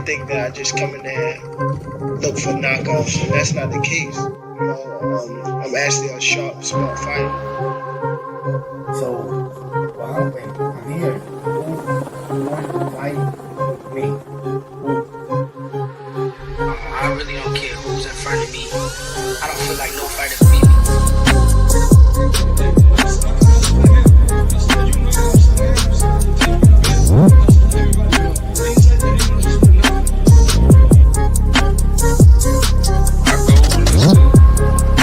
think that I just come in there and look for knockoffs, and that's not the case. You know, I'm actually a sharp, smart fighter. So, well, wait, I'm here. Who wanted to fight me? I really don't care who's in front of me. I don't feel like no fighter beat me. Our goal is to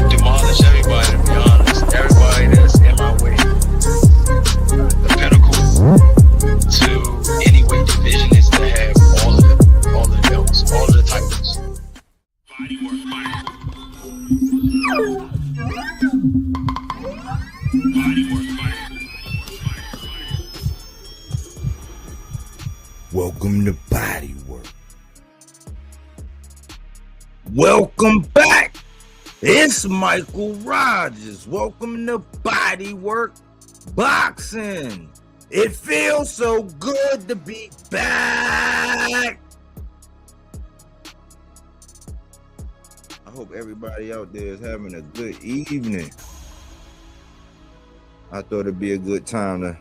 demolish everybody, to be honest. Everybody that's in my way. The pinnacle to any weight division is to have all the belts, all of the titles. Welcome to Bodywork. Welcome back. It's Michael Rogers. Welcome to Bodywork Boxing. It feels so good to be back. I hope everybody out there is having a good evening. I thought it'd be a good time to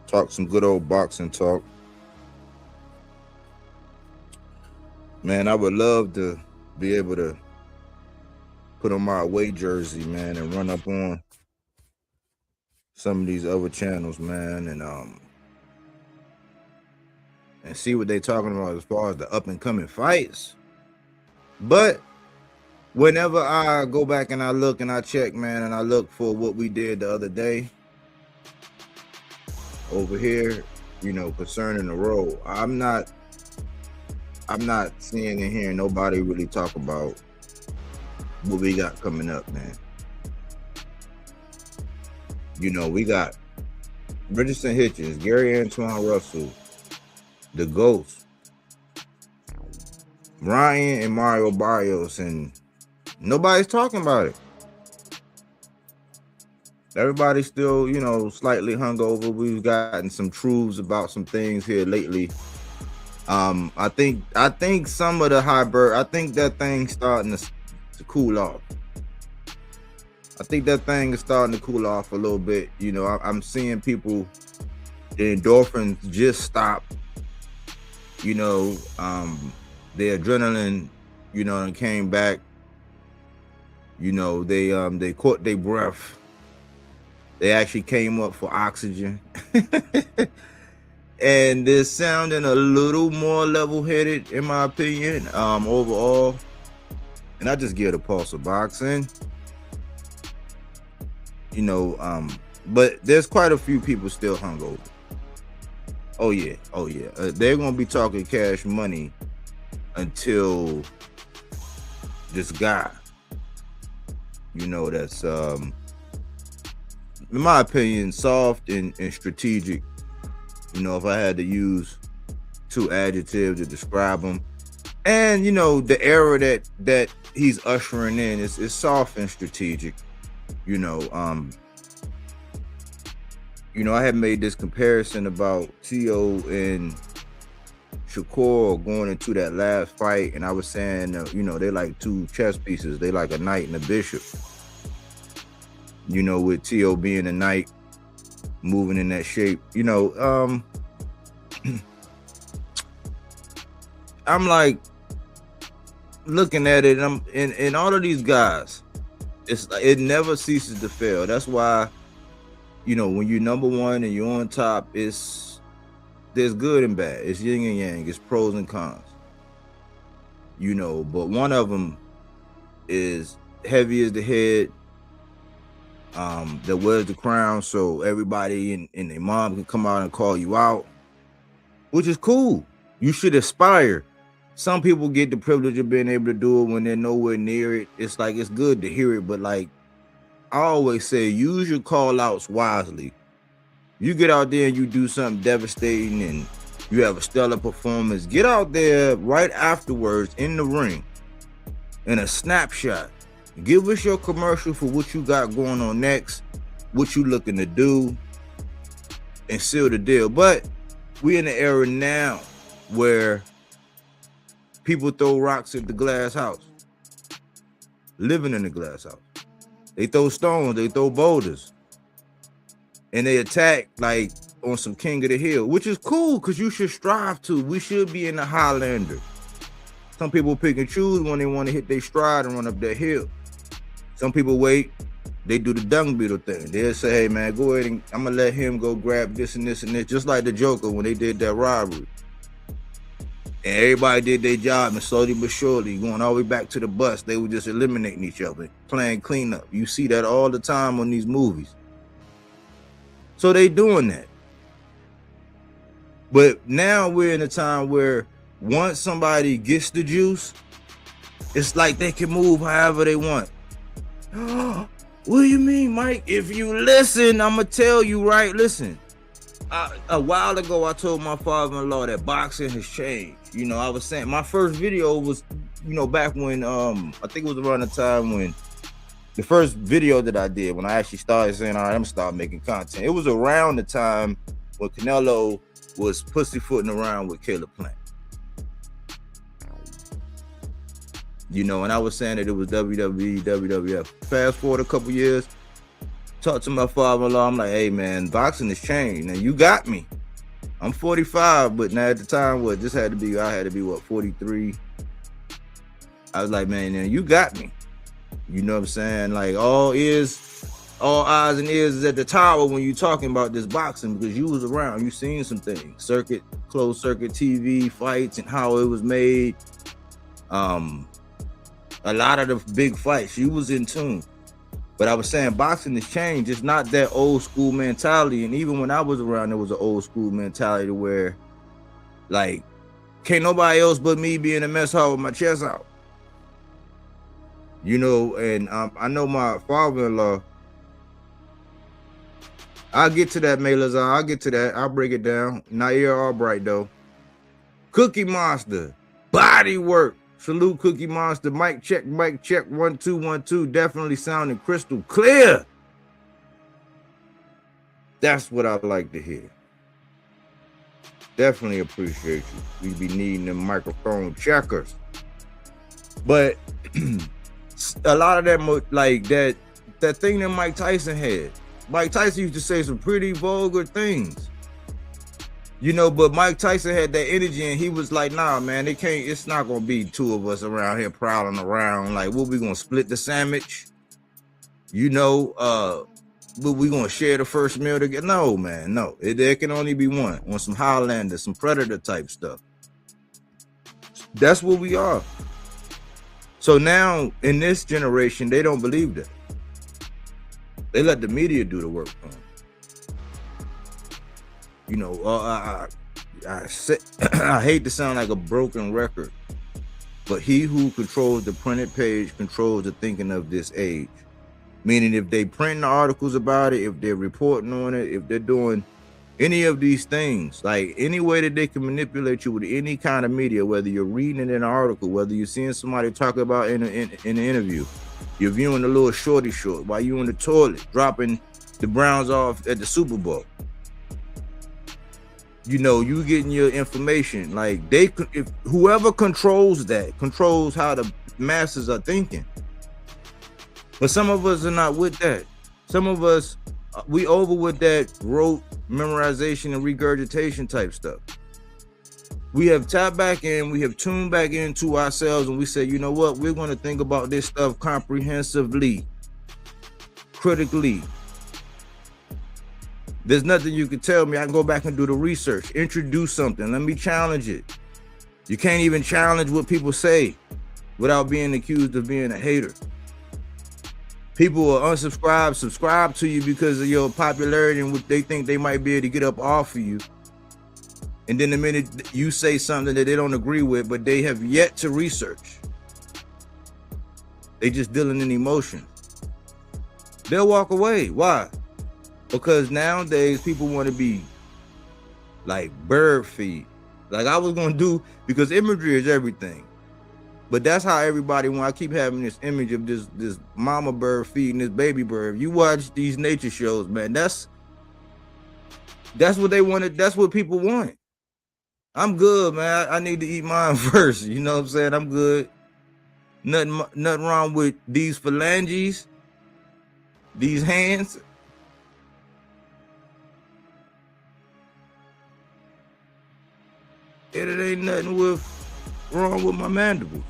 talk some good old boxing talk. Man, I would love to be able to put on my away jersey, man, and run up on some of these other channels, man, and see what they talking about as far as the up and coming fights. But whenever I go back and I look and I check, man, and I look for what we did the other day over here, you know, concerning the road, I'm not seeing and hearing nobody really talk about what we got coming up, man. You know, we got Richardson Hitchens, Gary Antoine Russell, the Ghost, Ryan and Mario Barrios, and nobody's talking about it. Everybody's still, you know, slightly hungover. We've gotten some truths about some things here lately. I think some of the hybrid, I think that thing's starting to cool off. I think that thing is starting to cool off a little bit. You know, I'm seeing people, the endorphins just stop. You know, the adrenaline, you know, and came back. You know, they caught their breath. They actually came up for oxygen. And they're sounding a little more level-headed, in my opinion, overall. And I just give the pulse of boxing. You know, but there's quite a few people still hungover. Oh yeah. They're gonna be talking cash money until this guy, you know, that's in my opinion, soft and strategic. You know, if I had to use two adjectives to describe him, and you know, the era that he's ushering in is soft and strategic. You know, I had made this comparison about T.O. and Shakur going into that last fight, and I was saying, you know, they're like two chess pieces. They like a knight and a bishop. You know, with T.O. being a knight, moving in that shape. You know, I'm like looking at it, and and all of these guys, it's like it never ceases to fail. That's why, you know, when you're number one and you're on top, there's good and bad. It's yin and yang. It's pros and cons. You know, but one of them is heavy as the head. That wears the crown, so everybody and their mom can come out and call you out, which is cool. You should aspire. Some people get the privilege of being able to do it when they're nowhere near it. It's like, it's good to hear it, but like I always say, use your call outs wisely. You get out there and you do something devastating and you have a stellar performance, get out there right afterwards in the ring in a snapshot. Give us your commercial for what you got going on next, what you looking to do, and seal the deal. But we in the era now where people throw rocks at the glass house, living in the glass house. They throw stones, they throw boulders, and they attack like on some King of the Hill, which is cool because you should strive to. We should be in the Highlander. Some people pick and choose when they want to hit their stride and run up that hill. Some people wait. They do the dung beetle thing. They'll say, hey, man, go ahead and I'm going to let him go grab this and this and this, just like the Joker when they did that robbery. And everybody did their job, and slowly but surely, going all the way back to the bus, they were just eliminating each other, playing cleanup. You see that all the time on these movies. So they doing that. But now we're in a time where once somebody gets the juice, it's like they can move however they want. What do you mean, Mike? If you listen, I'm going to tell you, right? Listen, a while ago, I told my father-in-law that boxing has changed. You know, I was saying my first video was, you know, back when, I think it was around the time when the first video that I did, when I actually started saying, all right, I'm going to start making content. It was around the time when Canelo was pussyfooting around with Caleb Plant. You know, and I was saying that it was WWE, WWF. Fast forward a couple years, talked to my father-in-law. I'm like, hey, man, boxing has changed. Now, you got me. I'm 45, but now at the time, I had to be, 43? I was like, man, now you got me. You know what I'm saying? Like, all eyes and ears is at the tower when you talking about this boxing, because you was around. You seen some things. Closed circuit TV fights and how it was made. A lot of the big fights, you was in tune. But I was saying boxing has changed. It's not that old school mentality. And even when I was around, there was an old school mentality where, like, can't nobody else but me be in a mess hall with my chest out. You know, and I know my father-in-law, I'll get to that, Maylazar. I'll get to that. I'll break it down. Nair Albright, though. Cookie Monster. Bodywork. Salute Cookie Monster. Mic check. 1 2 1 2. Definitely sounding crystal clear. That's what I like to hear. Definitely appreciate you. We be needing them microphone checkers. But a lot of that, like that thing that Mike Tyson had. Mike Tyson used to say some pretty vulgar things. You know, but Mike Tyson had that energy, and he was like, nah, man, it's not gonna be two of us around here prowling around. Like, what, we gonna split the sandwich? You know, but we gonna share the first meal together? No, man, no. There can only be one. On some Highlander, some Predator type stuff. That's what we are. So now, in this generation, they don't believe that. They let the media do the work for them. You know, I hate to sound like a broken record, but he who controls the printed page controls the thinking of this age. Meaning, if they print the articles about it, if they're reporting on it, if they're doing any of these things, like any way that they can manipulate you with any kind of media, whether you're reading it in an article, whether you're seeing somebody talk about in an interview, you're viewing a little shorty short while you in the toilet, dropping the Browns off at the Super Bowl. You know, you getting your information. Like, if whoever controls that controls how the masses are thinking. But some of us are not with that. Some of us, we over with that rote memorization and regurgitation type stuff. We have tapped back in, we have tuned back into ourselves, and we say, you know what, we're going to think about this stuff comprehensively, critically. There's nothing you can tell me. I can go back and do the research, introduce something, let me challenge it. You can't even challenge what people say without being accused of being a hater. People will unsubscribe, subscribe to you because of your popularity and what they think they might be able to get up off of you. And then the minute you say something that they don't agree with, but they have yet to research, they just dealing in emotion, they'll walk away. Why? Because nowadays people want to be like bird feed. Like I was going to do, because imagery is everything. But that's how everybody, when I keep having this image of this mama bird feeding this baby bird. You watch these nature shows, man, that's what they wanted. That's what people want. I'm good, man. I need to eat mine first. You know what I'm saying? I'm good. Nothing wrong with these phalanges, these hands. It ain't nothing wrong with my mandible.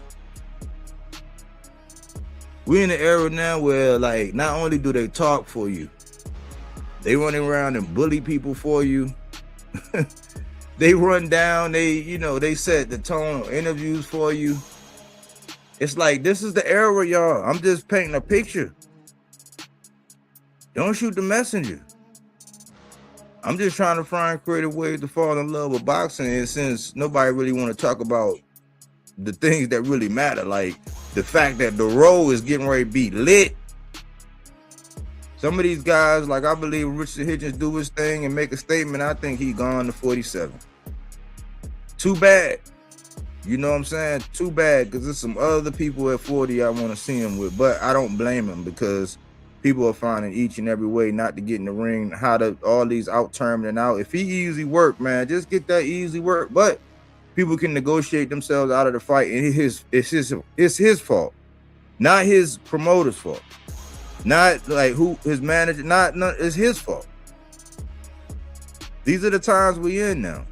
We in the era now where, like, not only do they talk for you, they running around and bully people for you. They run down, they set the tone on interviews for you. It's like, this is the era, y'all. I'm just painting a picture. Don't shoot the messenger. I'm just trying to find creative ways to fall in love with boxing. And since nobody really want to talk about the things that really matter, like the fact that the road is getting ready to be lit. Some of these guys, like I believe Richard Hitchens do his thing and make a statement, I think he gone to 47. Too bad. You know what I'm saying? Too bad, because there's some other people at 40 I want to see him with, but I don't blame him because people are finding each and every way not to get in the ring, how to all these out-terming out. If he easy work, man, just get that easy work. But people can negotiate themselves out of the fight, and it's his fault, not his promoter's fault, not like who his manager, not it's his fault. These are the times we in now.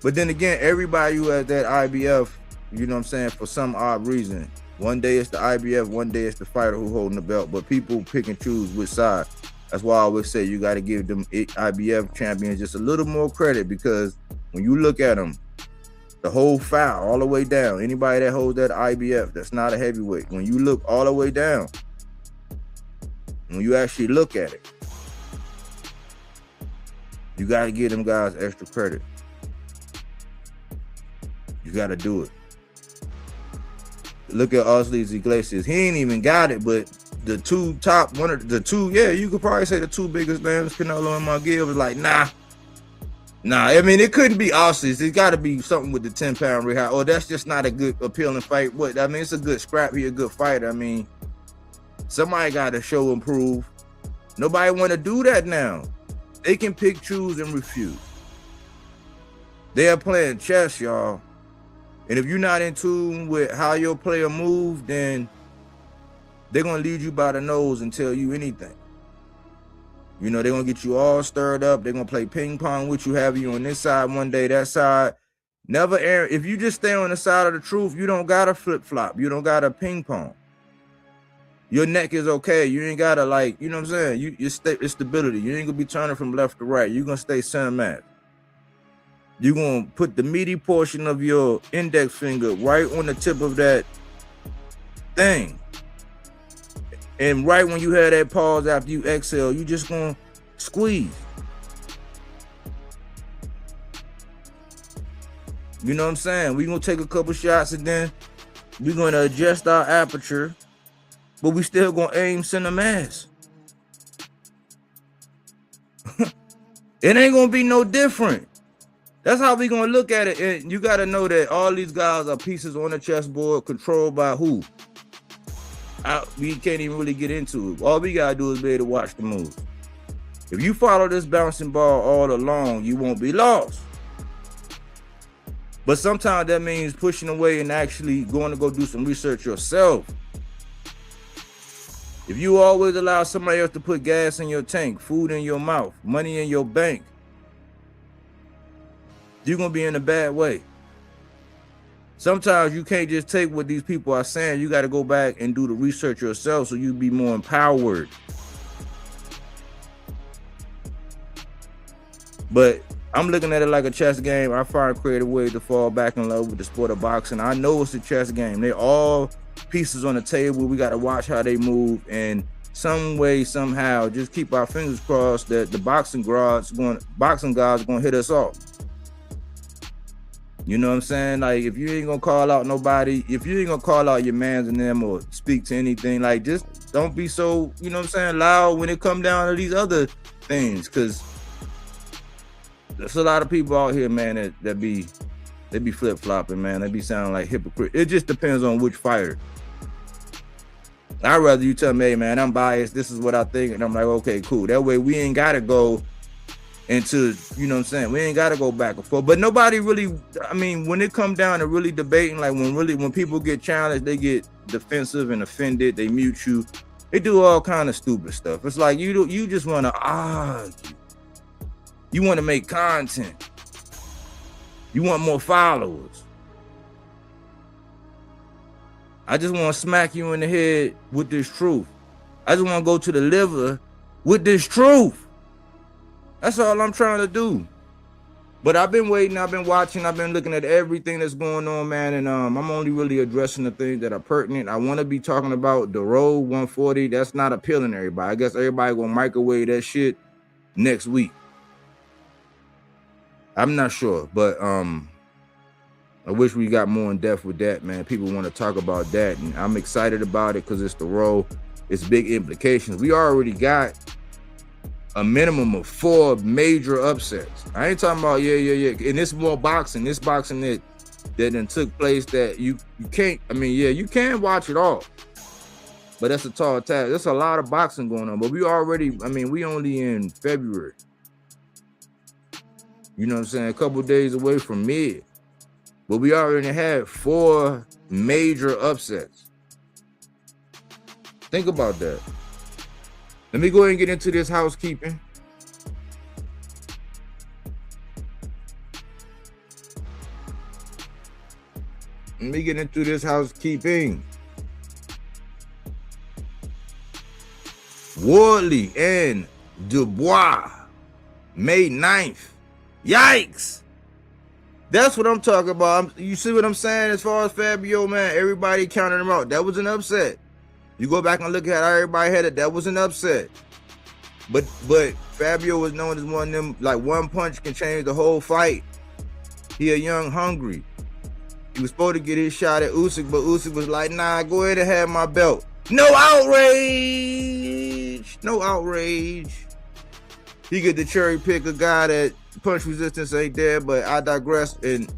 But then again, everybody who has that IBF, you know what I'm saying, for some odd reason, one day it's the IBF, one day it's the fighter who holding the belt, but people pick and choose which side. That's why I always say you got to give them IBF champions just a little more credit, because when you look at them, the whole file all the way down, anybody that holds that IBF, that's not a heavyweight. When you look all the way down, when you actually look at it, you got to give them guys extra credit. You got to do it. Look at Osleys Iglesias. He ain't even got it, but the two top, you could probably say the two biggest names, Canelo and McGill, was like, nah. I mean, it couldn't be Osleys. It's got to be something with the 10-pound rehab. Oh, that's just not a good, appealing fight. What? I mean, it's a good scrap. He a good fighter. I mean, somebody got to show and prove. Nobody want to do that now. They can pick, choose, and refuse. They are playing chess, y'all. And if you're not in tune with how your player moves, then they're going to lead you by the nose and tell you anything. You know, they're going to get you all stirred up. They're going to play ping pong with you, have you on this side one day, that side. Never air. If you just stay on the side of the truth, you don't got to flip-flop. You don't got to ping pong. Your neck is okay. You ain't got to, like, you know what I'm saying? It's stability. You ain't going to be turning from left to right. You're going to stay center mass. You're going to put the meaty portion of your index finger right on the tip of that thing. And right when you have that pause after you exhale, you just going to squeeze. You know what I'm saying? We're going to take a couple shots and then we're going to adjust our aperture, but we still going to aim center mass. It ain't going to be no different. That's how we gonna look at it. And you gotta know that all these guys are pieces on the chessboard controlled by who? We can't even really get into it. All we gotta do is be able to watch the moves. If you follow this bouncing ball all along, you won't be lost. But sometimes that means pushing away and actually going to go do some research yourself. If you always allow somebody else to put gas in your tank, food in your mouth, money in your bank, you're going to be in a bad way. Sometimes you can't just take what these people are saying. You got to go back and do the research yourself so you be more empowered. But I'm looking at it like a chess game. I find creative ways to fall back in love with the sport of boxing. I know it's a chess game. They're all pieces on the table. We got to watch how they move. And some way, somehow, just keep our fingers crossed that the boxing gods going to hit us off. You know what I'm saying? Like, if you ain't gonna call out nobody, if you ain't gonna call out your mans and them or speak to anything, like, just don't be so, you know what I'm saying, loud when it come down to these other things. Cause there's a lot of people out here, man, that be flip-flopping, man. They be sounding like hypocrite. It just depends on which fighter. I'd rather you tell me, hey, man, I'm biased. This is what I think. And I'm like, okay, cool. That way we ain't gotta go And to, you know what I'm saying, we ain't got to go back and forth. But nobody really, I mean, when it come down to really debating, like when people get challenged, they get defensive and offended, they mute you, they do all kind of stupid stuff. It's like you just want to argue, you want to make content, you want more followers. I just want to smack you in the head with this truth. I just want to go to the liver with this truth. That's all I'm trying to do. But I've been waiting, I've been watching, I've been looking at everything that's going on, man. And I'm only really addressing the things that are pertinent. I want to be talking about the Road 140. That's not appealing to everybody. I guess everybody gonna microwave that shit next week. I'm not sure, but I wish we got more in depth with that, man. People want to talk about that, and I'm excited about it because it's the Road. It's big implications. We already got a minimum of 4 major upsets. I ain't talking about and it's more boxing. This boxing that then took place that you can't. I mean, you can watch it all, but that's a tall task. There's a lot of boxing going on, but we already. I mean, we only in February. You know what I'm saying? A couple days away from mid, but we already had 4 major upsets. Think about that. Let me go ahead and get into this housekeeping. Let me get into this housekeeping. Wardley and Dubois, May 9th. Yikes! That's what I'm talking about. You see what I'm saying? As far as Fabio, man, everybody counted him out. That was an upset. You go back and look at how everybody had it. That was an upset. But Fabio was known as one of them, like one punch can change the whole fight. He a young, hungry. He was supposed to get his shot at Usyk, but Usyk was like, nah, go ahead and have my belt. No outrage. No outrage. He get to cherry pick a guy that punch resistance ain't there, but I digress. And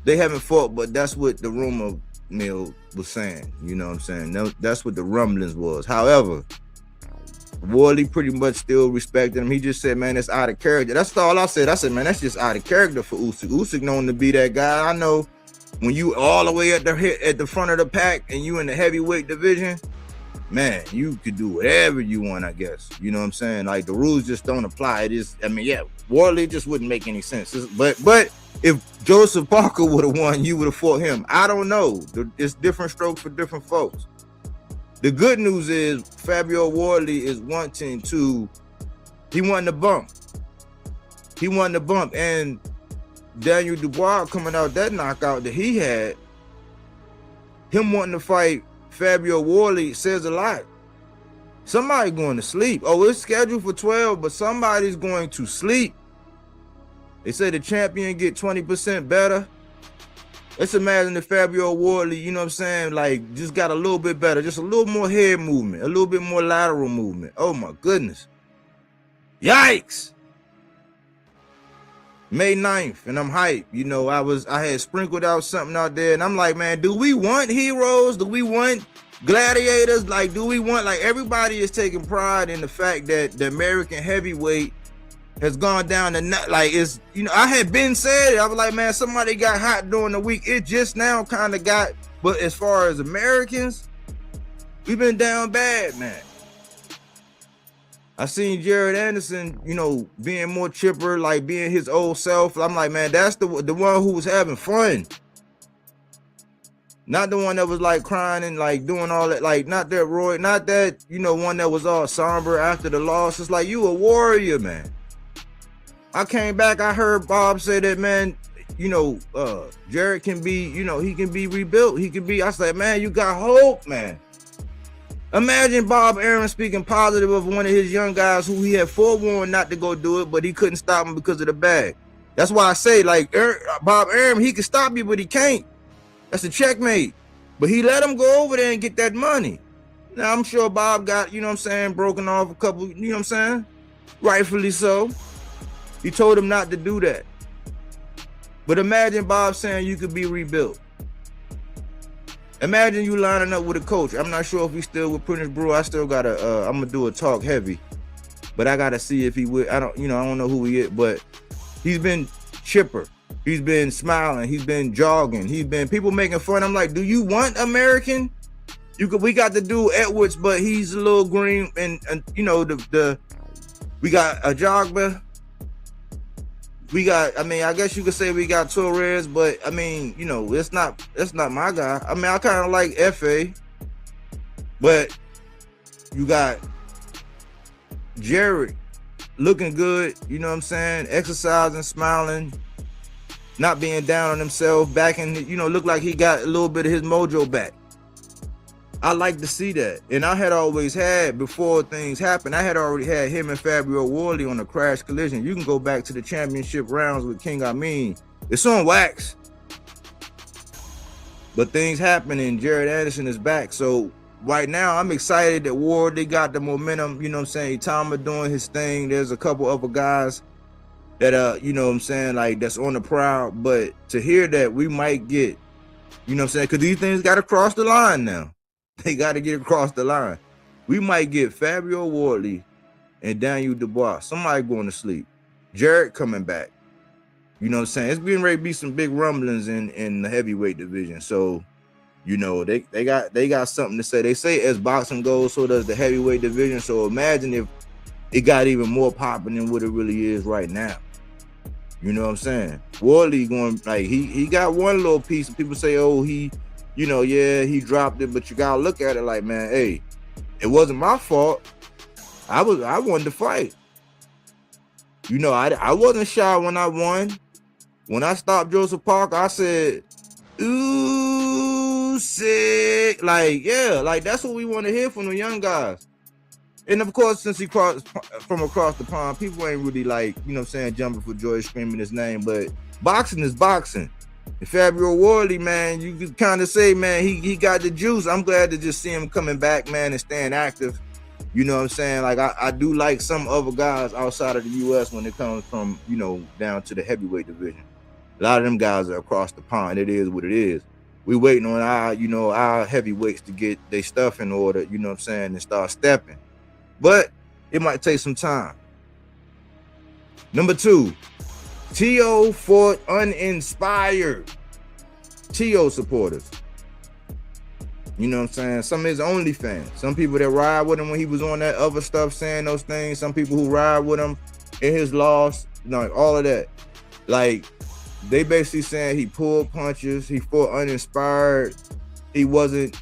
they haven't fought, but that's what the rumor mill was saying. You know what I'm saying? That's what the rumblings was. However, Wardley pretty much still respected him. He just said, man, that's out of character. That's all I said. I said, man, that's just out of character for Usyk. Usyk known to be that guy. I know when you all the way at the front of the pack and you in the heavyweight division, man, you could do whatever you want, I guess. You know what I'm saying? Like, the rules just don't apply. It is, I mean, yeah, Wardley just wouldn't make any sense. But if Joseph Parker would have won, you would have fought him. I don't know. It's different strokes for different folks. The good news is Fabio Wardley is wanting to, he won the bump. He won the bump. And Daniel Dubois coming out that knockout that he had, him wanting to fight Fabio Wardley says a lot. Somebody going to sleep. Oh, it's scheduled for 12, but somebody's going to sleep. They say the champion get 20% better. Let's imagine if Fabio Wardley, you know what I'm saying, like just got a little bit better, just a little more head movement, a little bit more lateral movement. Oh my goodness. Yikes. May 9th, and I'm hyped. You know, I had sprinkled out something out there, and I'm like, man, do we want heroes? Do we want gladiators? Like, do we want, like, everybody is taking pride in the fact that the American heavyweight has gone down to not, like, it's, you know, I had been said it. I was like, man, somebody got hot during the week. It just now kind of got, but as far as Americans, we've been down bad, man. I seen Jared Anderson, you know, being more chipper, like being his old self. I'm like, man, that's the one who was having fun. Not the one that was like crying and like doing all that, like not that Roy, not that, you know, one that was all somber after the loss. It's like, you a warrior, man. I came back, I heard Bob say that, man, you know, Jared can be, you know, he can be rebuilt. He can be, I said, man, you got hope, man. Imagine Bob Arum speaking positive of one of his young guys who he had forewarned not to go do it, but he couldn't stop him because of the bag. That's why I say, like, Bob Arum, he can stop you, but he can't. That's a checkmate. But he let him go over there and get that money. Now, I'm sure Bob got, you know what I'm saying, broken off a couple, you know what I'm saying? Rightfully so. He told him not to do that. But imagine Bob saying you could be rebuilt. Imagine you lining up with a coach. I'm not sure if he's still with Prentice Brewer. I still got I'm going to do a talk heavy. but I gotta see if he would. I don't know who he is, but he's been chipper. He's been smiling. He's been jogging. He's been people making fun. I'm like, do you want American? We got the dude Edwards, but he's a little green, and you know we got a Jogba. We got, I mean, I guess you could say we got Torres, but I mean, you know, that's not my guy. I mean, I kind of like FA, but you got Jared looking good, you know what I'm saying? Exercising, smiling, not being down on himself, back in, you know, look like he got a little bit of his mojo back. I like to see that. And I had always had, before things happened, I had already had him and Fabio Worley on a crash collision. You can go back to the championship rounds with King Amin. It's on wax. But things happen and Jared Anderson is back. So right now, I'm excited that Worley got the momentum. You know what I'm saying? Itama doing his thing. There's a couple other guys that, you know what I'm saying, like that's on the prowl. But to hear that we might get, you know what I'm saying, because these things got to cross the line now. They got to get across the line. We might get Fabio Worley and Daniel Dubois. Somebody going to sleep. Jared coming back. You know what I'm saying? It's getting ready to be some big rumblings in the heavyweight division. So, you know, they got something to say. They say as boxing goes, so does the heavyweight division. So imagine if it got even more popping than what it really is right now. You know what I'm saying? Worley going, like, he got one little piece, and people say, oh, he, you know, yeah, he dropped it, but you gotta look at it like, man, hey, it wasn't my fault. I wanted to fight. You know, I wasn't shy when I won. When I stopped Joseph Parker, I said, ooh, sick. Like, yeah, like that's what we want to hear from the young guys. And of course, since he crossed from across the pond, people ain't really like, you know what I'm saying, jumping for joy, screaming his name, but boxing is boxing. And Fabio Worley, man, you could kind of say, man, he got the juice. I'm glad to just see him coming back, man, and staying active. You know what I'm saying? Like, I do like some other guys outside of the U.S. when it comes from, you know, down to the heavyweight division. A lot of them guys are across the pond. It is what it is. We waiting on our heavyweights to get their stuff in order, you know what I'm saying, and start stepping. But it might take some time. Number 2. T.O. fought uninspired. T.O. supporters. You know what I'm saying? Some of his only fans. Some people that ride with him when he was on that other stuff saying those things. Some people who ride with him in his loss. You know, all of that. Like, they basically saying he pulled punches. He fought uninspired. He wasn't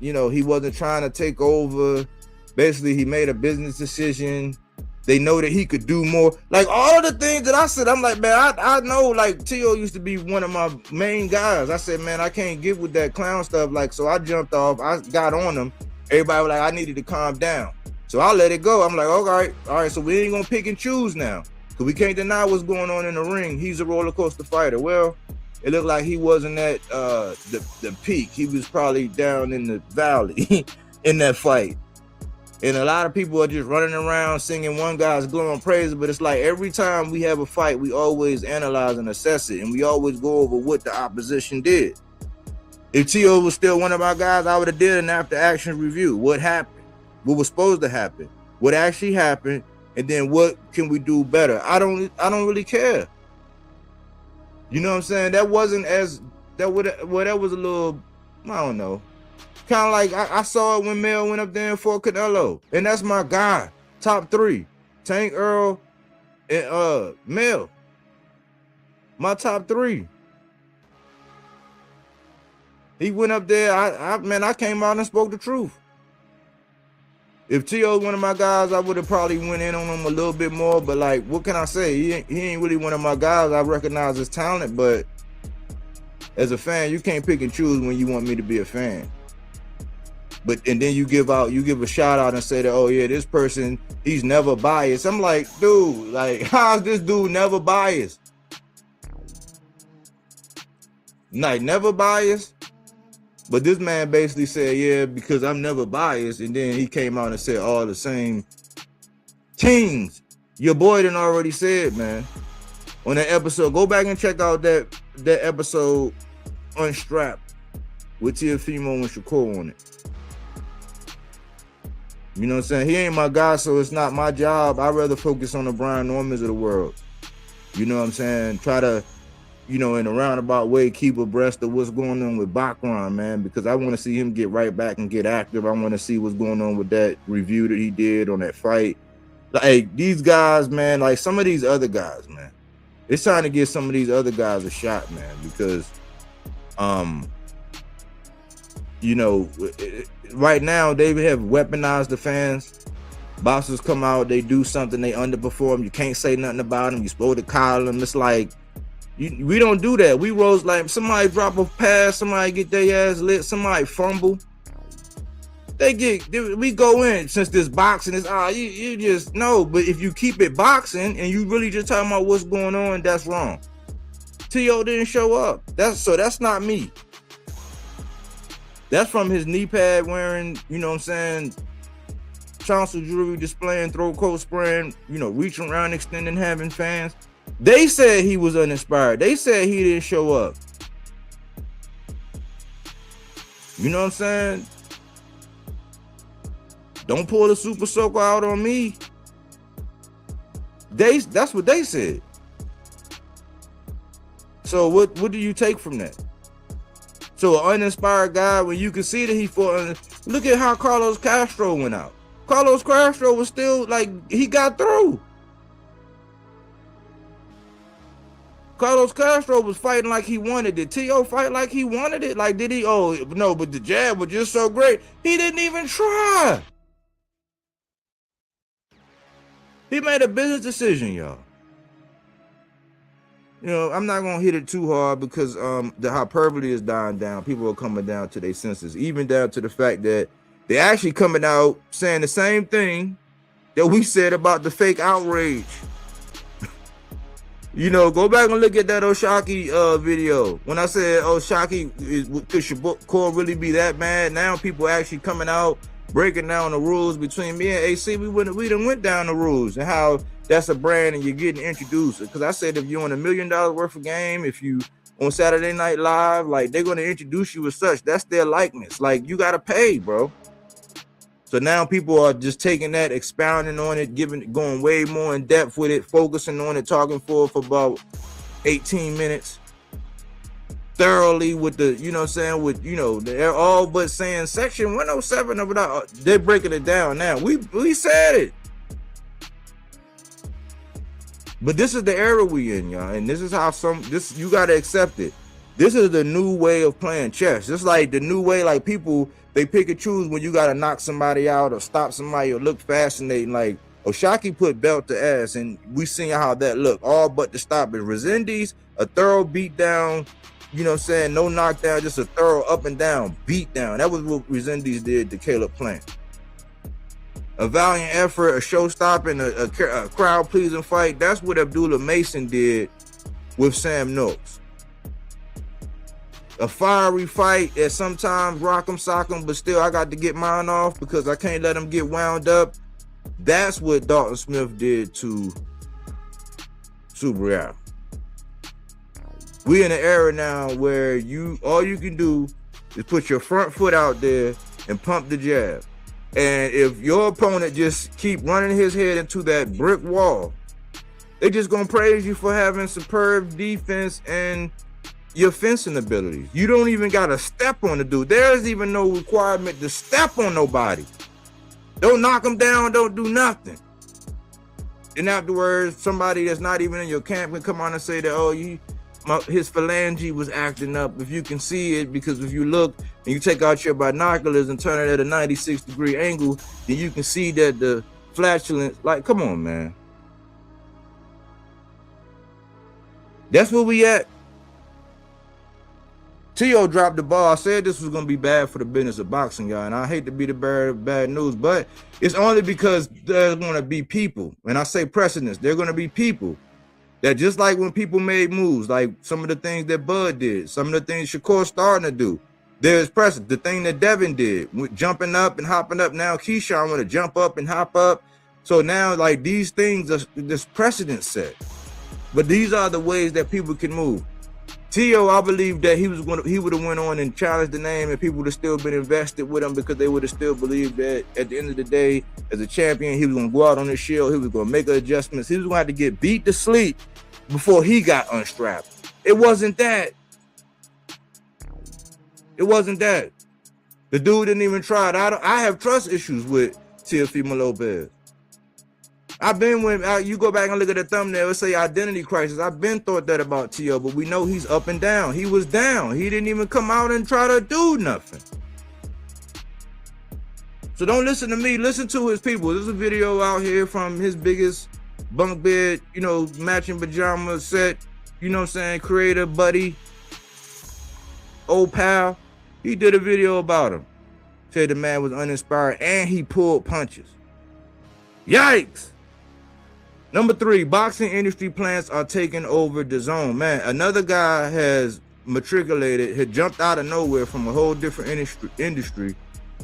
trying to take over. Basically, he made a business decision. They know that he could do more. Like, all of the things that I said, I'm like, man, I know, like, T.O. used to be one of my main guys. I said, man, I can't get with that clown stuff. Like, so I jumped off. I got on him. Everybody was like, I needed to calm down. So I let it go. I'm like, all right, so we ain't going to pick and choose now. Because we can't deny what's going on in the ring. He's a roller coaster fighter. Well, it looked like he wasn't at the peak. He was probably down in the valley in that fight. And a lot of people are just running around singing one guy's glowing praises, but it's like every time we have a fight, we always analyze and assess it, and we always go over what the opposition did. If T.O. was still one of my guys, I would have did an after-action review. What happened? What was supposed to happen? What actually happened? And then what can we do better? I don't really care. You know what I'm saying? That was a little, I don't know. Kind of like I saw it when Mel went up there and fought Canelo. And that's my guy. Top 3. Tank, Earl, and Mel. My top 3. He went up there. I came out and spoke the truth. If T.O. was one of my guys, I would have probably went in on him a little bit more. But, like, what can I say? He ain't really one of my guys. I recognize his talent, but as a fan, you can't pick and choose when you want me to be a fan. And then you give a shout out and say that, oh yeah, this person, he's never biased. I'm like, dude, like, how's this dude never biased? Like, never biased? But this man basically said, yeah, because I'm never biased. And then he came out and said all the same things. Your boy done already said, man, on that episode. Go back and check out that episode, Unstrapped, with Teofimo and Shakur on it. You know what I'm saying? He ain't my guy, so it's not my job. I'd rather focus on the Brian Normans of the world. You know what I'm saying? Try to, in a roundabout way, keep abreast of what's going on with Bachran, man, because I want to see him get right back and get active. I want to see what's going on with that review that he did on that fight. Like, these guys, man, like some of these other guys, man, it's time to give some of these other guys a shot, man, because, right now they have weaponized the fans. Boxers come out, they do something, they underperform. You can't say nothing about them. You're supposed to call them. It's like, we don't do that. We rose like somebody drop a pass, somebody get their ass lit, somebody fumble. We go in since this boxing is you just no. But if you keep it boxing and you really just talking about what's going on, that's wrong. T.O. didn't show up. That's not me. That's from his knee pad wearing, you know what I'm saying, Chauncey jewelry displaying, throat coat spraying, reaching around, extending, having fans. They said he was uninspired. They said he didn't show up. You know what I'm saying? Don't pull the super soaker out on me. That's what they said. So what do you take from that? So an uninspired guy, when you can see that he fought, look at how Carlos Castro went out. Carlos Castro was still like, he got through. Carlos Castro was fighting like he wanted it. T.O. fight like he wanted it? Like, did he? Oh, no, but the jab was just so great. He didn't even try. He made a business decision, y'all. I'm not going to hit it too hard because the hyperbole is dying down. People are coming down to their senses, even down to the fact that they're actually coming out saying the same thing that we said about the fake outrage. Go back and look at that Oshaki video. When I said Oshaki, could Shakur really be that mad? Now people actually coming out, breaking down the rules between me and AC. We done went down the rules and how that's a brand and you're getting introduced. Because I said if you're on $1 million worth of game, if you on Saturday Night Live, like they're going to introduce you as such. That's their likeness. Like you got to pay, bro. So now people are just taking that, expounding on it, going way more in depth with it, focusing on it, talking for about 18 minutes. Thoroughly with the, they're all but saying section 107 of it. They're breaking it down now. We said it. But this is the era we in, y'all. And this is how you got to accept it. This is the new way of playing chess. Just like the new way, like people, they pick and choose when you got to knock somebody out or stop somebody or look fascinating. Like Oshaki put belt to ass and we seen how that looked, all but to stop it. Resendiz, a thorough beat down, no knockdown, just a thorough up and down beat down. That was what Resendiz did to Caleb Plant. A valiant effort, a show-stopping, a crowd-pleasing fight. That's what Abdullah Mason did with Sam Noakes. A fiery fight that sometimes rock 'em, sock 'em, but still I got to get mine off because I can't let them get wound up. That's what Dalton Smith did to Subriel. We in an era now where all you can do is put your front foot out there and pump the jab. And if your opponent just keep running his head into that brick wall, they just gonna praise you for having superb defense and your fencing abilities. You don't even gotta step on the dude. There's even no requirement to step on nobody. Don't knock them down, don't do nothing. And afterwards, somebody that's not even in your camp can come on and say that, his phalange was acting up. If you can see it, because if you look and you take out your binoculars and turn it at a 96-degree angle, then you can see that the flatulence, like, come on, man. That's where we at. T.O. dropped the ball. I said this was going to be bad for the business of boxing, y'all. And I hate to be the bearer of bad news, but it's only because there's going to be people. And I say precedents. There are going to be people that just like when people made moves, like some of the things that Bud did, some of the things Shakur starting to do, there's precedent. The thing that Devin did, with jumping up and hopping up. Now Keyshawn want to jump up and hop up. So now, like, these things, this precedent set. But these are the ways that people can move. T.O., I believe that he would have went on and challenged the name, and people would have still been invested with him because they would have still believed that at the end of the day, as a champion, he was going to go out on his shield. He was going to make adjustments. He was going to have to get beat to sleep before he got unstrapped. It wasn't that. It wasn't that. The dude didn't even try it. I have trust issues with Teofimo Lopez. I've been you go back and look at the thumbnail, it say identity crisis. I've been thought that about T.O., but we know he's up and down. He was down. He didn't even come out and try to do nothing. So don't listen to me. Listen to his people. There's a video out here from his biggest bunk bed, matching pajama set, creator, buddy, old pal. He did a video about him. Said the man was uninspired and he pulled punches. Yikes. Number 3, boxing industry plants are taking over the zone. Man, another guy has matriculated, had jumped out of nowhere from a whole different industry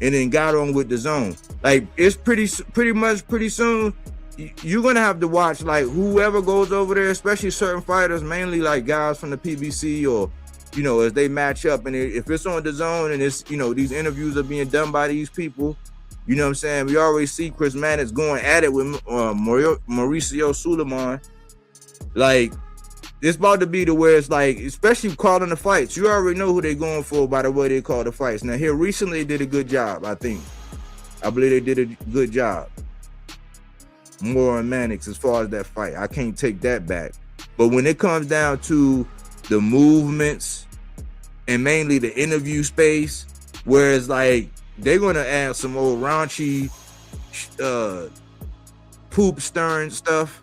and then got on with the zone. Like, it's pretty soon, you're going to have to watch, like, whoever goes over there, especially certain fighters, mainly like guys from the PBC or, as they match up. And if it's on the zone and it's, these interviews are being done by these people, you know what I'm saying? We already see Chris Mannix going at it with Mauricio Suleiman. Like, it's about to be to where it's like, especially calling the fights, you already know who they're going for by the way they call the fights. Now, here recently they did a good job, I think. I believe they did a good job. More on Mannix as far as that fight. I can't take that back. But when it comes down to the movements and mainly the interview space, where it's like, they're going to add some old raunchy, poop stirring stuff,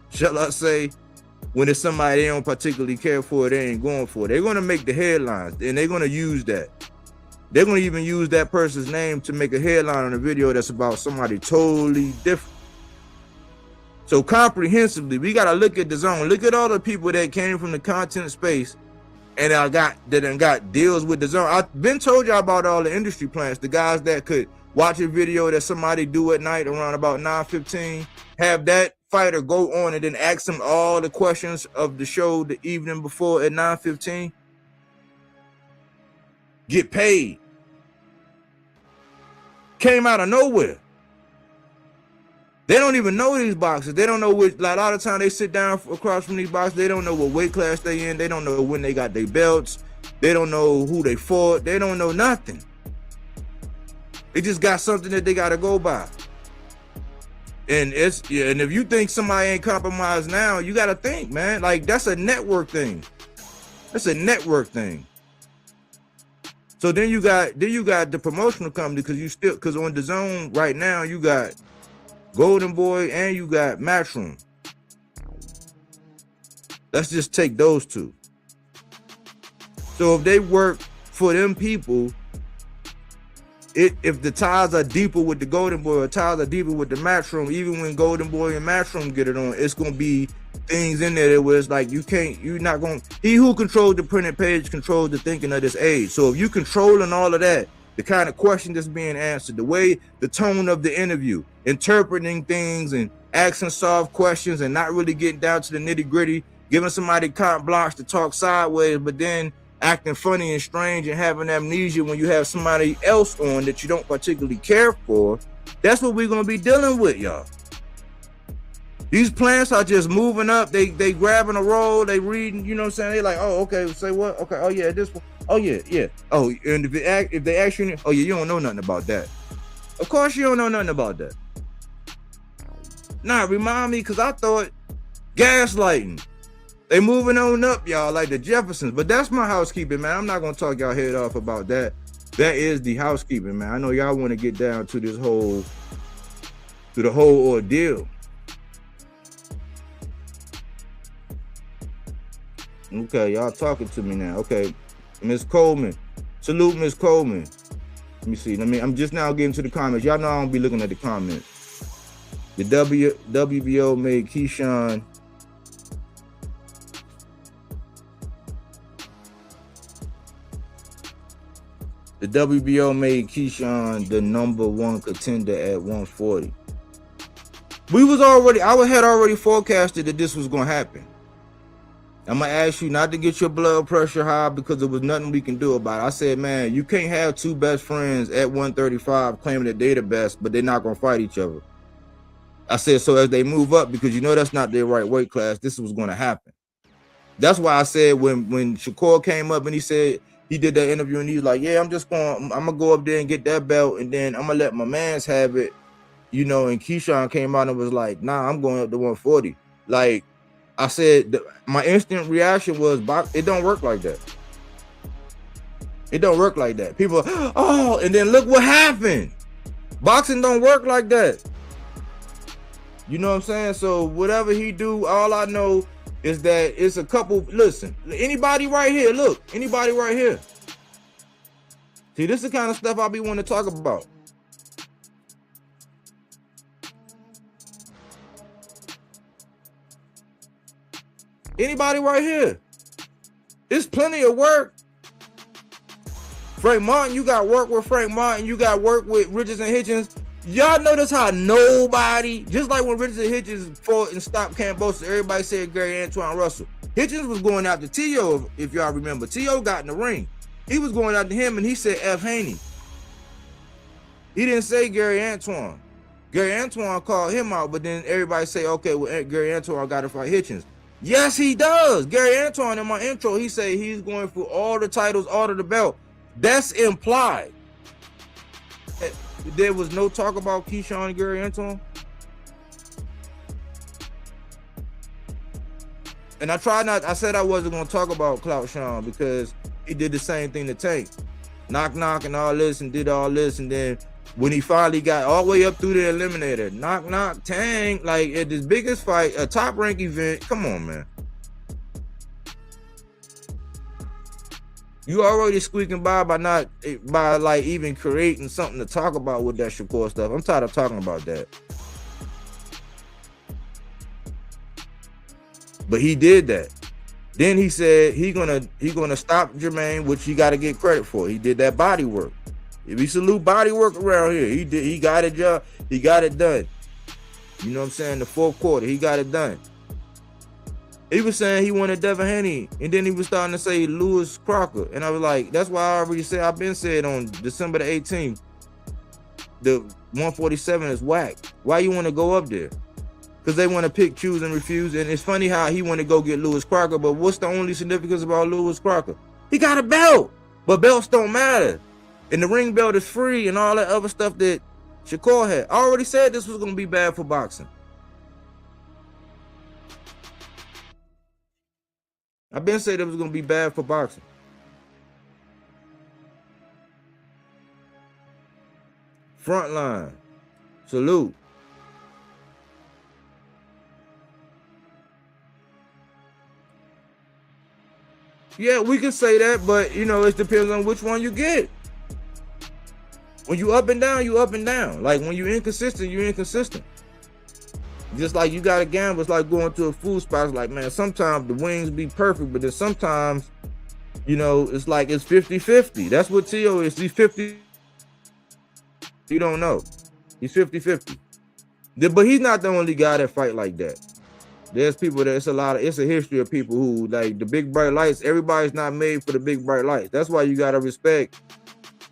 shall I say. When it's somebody they don't particularly care for, they ain't going for it. They're going to make the headlines, and they're going to use that. They're going to even use that person's name to make a headline on a video that's about somebody totally different. So comprehensively, we got to look at the zone. Look at all the people that came from the content space and got deals with the zone. I've been told y'all about all the industry plants, the guys that could watch a video that somebody do at night around about 9:15, have that fighter go on and then ask them all the questions of the show the evening before at 9:15. Get paid. Came out of nowhere. They don't even know these boxers. They don't know which, like, a lot of time they sit down across from these boxers. They don't know what weight class they in. They don't know when they got their belts. They don't know who they fought. They don't know nothing. They just got something that they got to go by. And and if you think somebody ain't compromised now, you got to think, man. Like, that's a network thing. That's a network thing. So then you got the promotional company, because on the zone right now you got Golden Boy and you got Matchroom. Let's just take those two. So if they work for them people, if the ties are deeper with the Golden Boy or ties are deeper with the Matchroom, even when Golden Boy and Matchroom get it on, it's gonna be things in there that was like, he who controls the printed page controls the thinking of this age. So if you controlling all of that, the kind of question that's being answered, the tone of the interview, interpreting things and asking soft questions and not really getting down to the nitty gritty, giving somebody carte blanche to talk sideways, but then acting funny and strange and having amnesia when you have somebody else on that you don't particularly care for. That's what we're going to be dealing with, y'all. These plants are just moving up. They grabbing a roll. They reading, you know what I'm saying? They like, oh, okay, say what? Okay, oh, yeah, this one. Oh, yeah. Oh, and if they ask you, oh, yeah, you don't know nothing about that. Of course you don't know nothing about that. Nah, remind me, because I thought gaslighting. They moving on up, y'all, like the Jeffersons. But that's my housekeeping, man. I'm not going to talk y'all head off about that. That is the housekeeping, man. I know y'all want to get down to the whole ordeal. Okay, y'all talking to me now. Okay, Miss Coleman. Salute, Miss Coleman. Let me see. I'm just now getting to the comments. Y'all know I don't be looking at the comments. The WBO made Keyshawn the number one contender at 140. I had already forecasted that this was going to happen. I'm gonna ask you not to get your blood pressure high because there was nothing we can do about it. I said, man, you can't have two best friends at 135 claiming that they the best, but they're not gonna fight each other. I said, so as they move up, because you know that's not their right weight class, this was gonna happen. That's why I said when Shakur came up and he said he did that interview and he was like, yeah, I'm gonna go up there and get that belt, and then I'm gonna let my mans have it, you know. And Keyshawn came out and was like, nah, I'm going up to 140. Like I said, my instant reaction was, it don't work like that. It don't work like that. People, oh, and then look what happened. Boxing don't work like that. You know what I'm saying? So whatever he do, all I know is that it's a couple. Listen, anybody right here, look, anybody right here. See, this is the kind of stuff I be wanting to talk about. Anybody right here. It's plenty of work. Frank Martin, you got work with Frank Martin. You got work with Richards and Hitchens. Y'all notice how nobody, just like when Richards and Hitchens fought and stopped Cambosa, everybody said Gary Antoine Russell. Hitchens was going after T.O., if y'all remember. T.O. got in the ring. He was going after him, and he said F. Haney. He didn't say Gary Antoine. Gary Antoine called him out, but then everybody say, okay, well, Gary Antoine got to fight Hitchens. Yes, he does. Gary Antoine, in my intro, he said he's going for all the titles, all of the belt. That's implied. There was no talk about Keyshawn and Gary Antoine. And I said I wasn't going to talk about Clout Sean because he did the same thing to Tank. Knock, knock, and all this, and did all this. And then when he finally got all the way up through the eliminator, knock, knock, Tank, like at this biggest fight, a top rank event. Come on, man. You already squeaking by like even creating something to talk about with that Shakur stuff. I'm tired of talking about that. But he did that. Then he said he gonna stop Jermaine, which he got to get credit for. He did that body work. If we salute body work around here, he got it done. He got it done. You know what I'm saying? The fourth quarter, he got it done. He was saying he wanted Devin Haney, and then he was starting to say Lewis Crocker. And I was like, that's why I already said, I've been said on December the 18th, the 147 is whack. Why you want to go up there? Because they want to pick, choose, and refuse. And it's funny how he want to go get Lewis Crocker, but what's the only significance about Lewis Crocker? He got a belt, but belts don't matter. And the ring belt is free and all that other stuff that Shakur had. I already said this was going to be bad for boxing. I've been saying it was going to be bad for boxing. Frontline. Salute. Yeah, we can say that, but, you know, it depends on which one you get. When you up and down, you up and down. Like, when you inconsistent, you're inconsistent. Just like you got to gamble, it's like going to a food spot. It's like, man, sometimes the wings be perfect, but then sometimes, you know, it's like it's 50-50. That's what T.O. is. He's 50. You don't know. He's 50-50. But he's not the only guy that fight like that. There's people that it's a history of people who, like, the big bright lights, everybody's not made for the big bright lights. That's why you got to respect,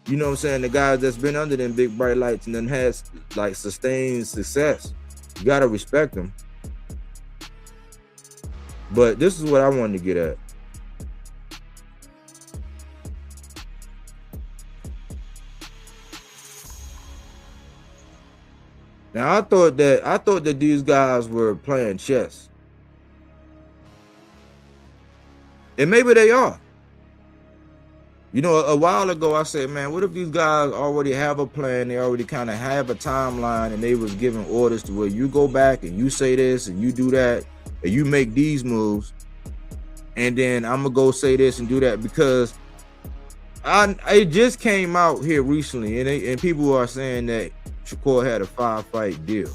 you know what I'm saying, the guys that's been under them big bright lights and then has, like, sustained success. You got to respect them. But this is what I wanted to get at. Now, I thought that these guys were playing chess. And maybe they are. You know, a while ago I said, man, what if these guys already have a plan? They already kind of have a timeline, and they was giving orders to where you go back and you say this and you do that and you make these moves, and then I'm gonna go say this and do that, because it just came out here recently, and people are saying that Shakur had a 5-fight deal.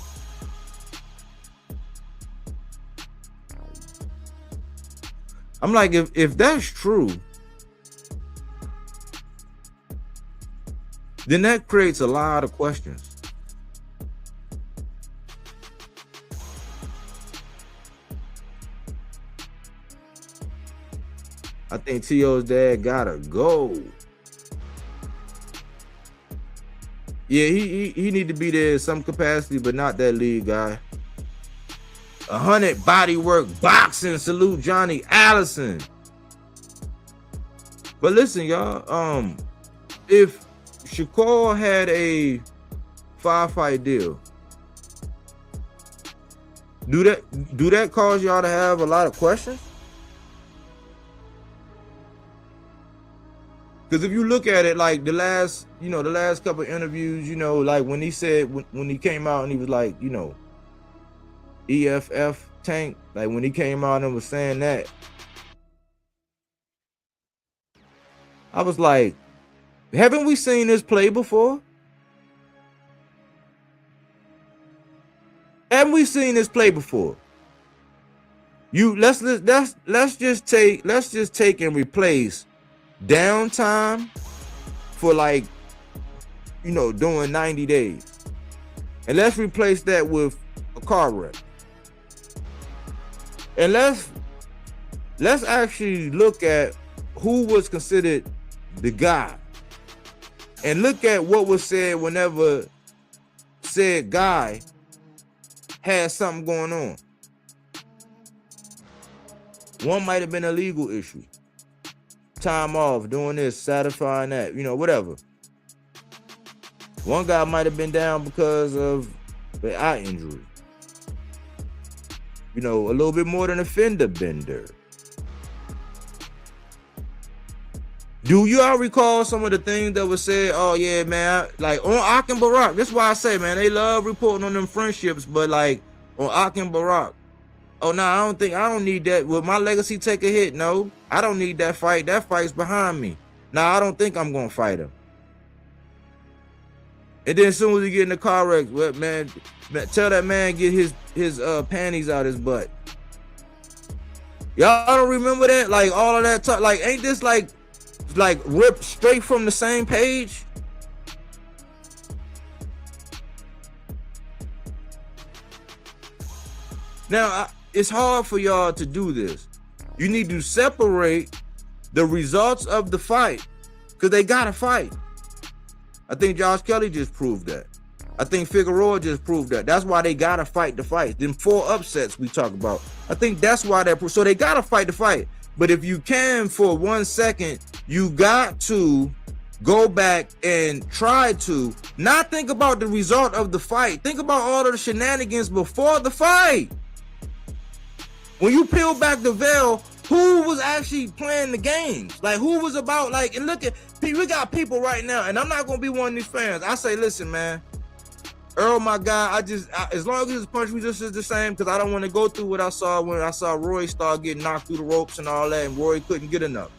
I'm like, if that's true, then that creates a lot of questions. I think T.O.'s dad gotta go. Yeah, he need to be there in some capacity, but not that lead guy. 100 Bodywork boxing. Salute Johnny Allison. But listen, y'all. If Shakur had a 5-fight deal, do that cause y'all to have a lot of questions? Because if you look at it, like the last couple of interviews, like when he said when he came out and he was like, EFF Tank, like when he came out and was saying that, I was like, haven't we seen this play before? Haven't we seen this play before? Let's just take and replace downtime for like doing 90 days, and let's replace that with a car wreck, and let's actually look at who was considered the guy, and look at what was said whenever said guy had something going on. One might have been a legal issue, time off, doing this, satisfying that, whatever. One guy might have been down because of the eye injury. A little bit more than a fender bender. Do you all recall some of the things that was said? Oh yeah, man, like on Ak and Barack. That's why I say, man, they love reporting on them friendships, but like on Ak and Barack. Oh no, I don't need that. Will my legacy take a hit? No, I don't need that fight. That fight's behind me. Now I don't think I'm gonna fight him. And then as soon as he get in the car wreck, well, man, tell that man get his panties out his butt. Y'all don't remember that? Like all of that talk. Like ain't this like ripped straight from the same page? Now it's hard for y'all to do this. You need to separate the results of the fight, because they gotta fight. I think Josh Kelly just proved that. I think Figueroa just proved that. That's why they gotta fight the fight. Them 4 upsets we talk about. I think that's why so they gotta fight the fight. But if you can, for 1 second, you got to go back and try to not think about the result of the fight. Think about all of the shenanigans before the fight. When you peel back the veil, who was actually playing the games? Like who was about and look at, we got people right now, and I'm not gonna be one of these fans. I say, listen, man, Earl, my guy, as long as his punch resistance is the same, because I don't want to go through what I saw when I saw Roy start getting knocked through the ropes and all that, and Roy couldn't get enough.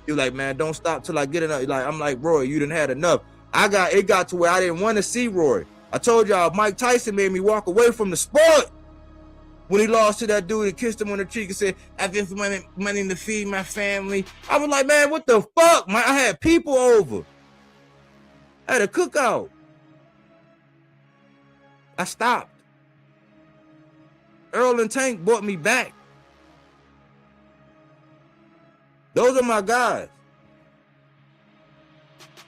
He was like, man, don't stop till I get enough. I'm like, Roy, you done had enough. It got to where I didn't want to see Roy. I told y'all, Mike Tyson made me walk away from the sport when he lost to that dude and kissed him on the cheek and said, I have money to feed my family. I was like, man, what the fuck? I had people over. I had a cookout. I stopped. Earl and Tank brought me back. Those are my guys.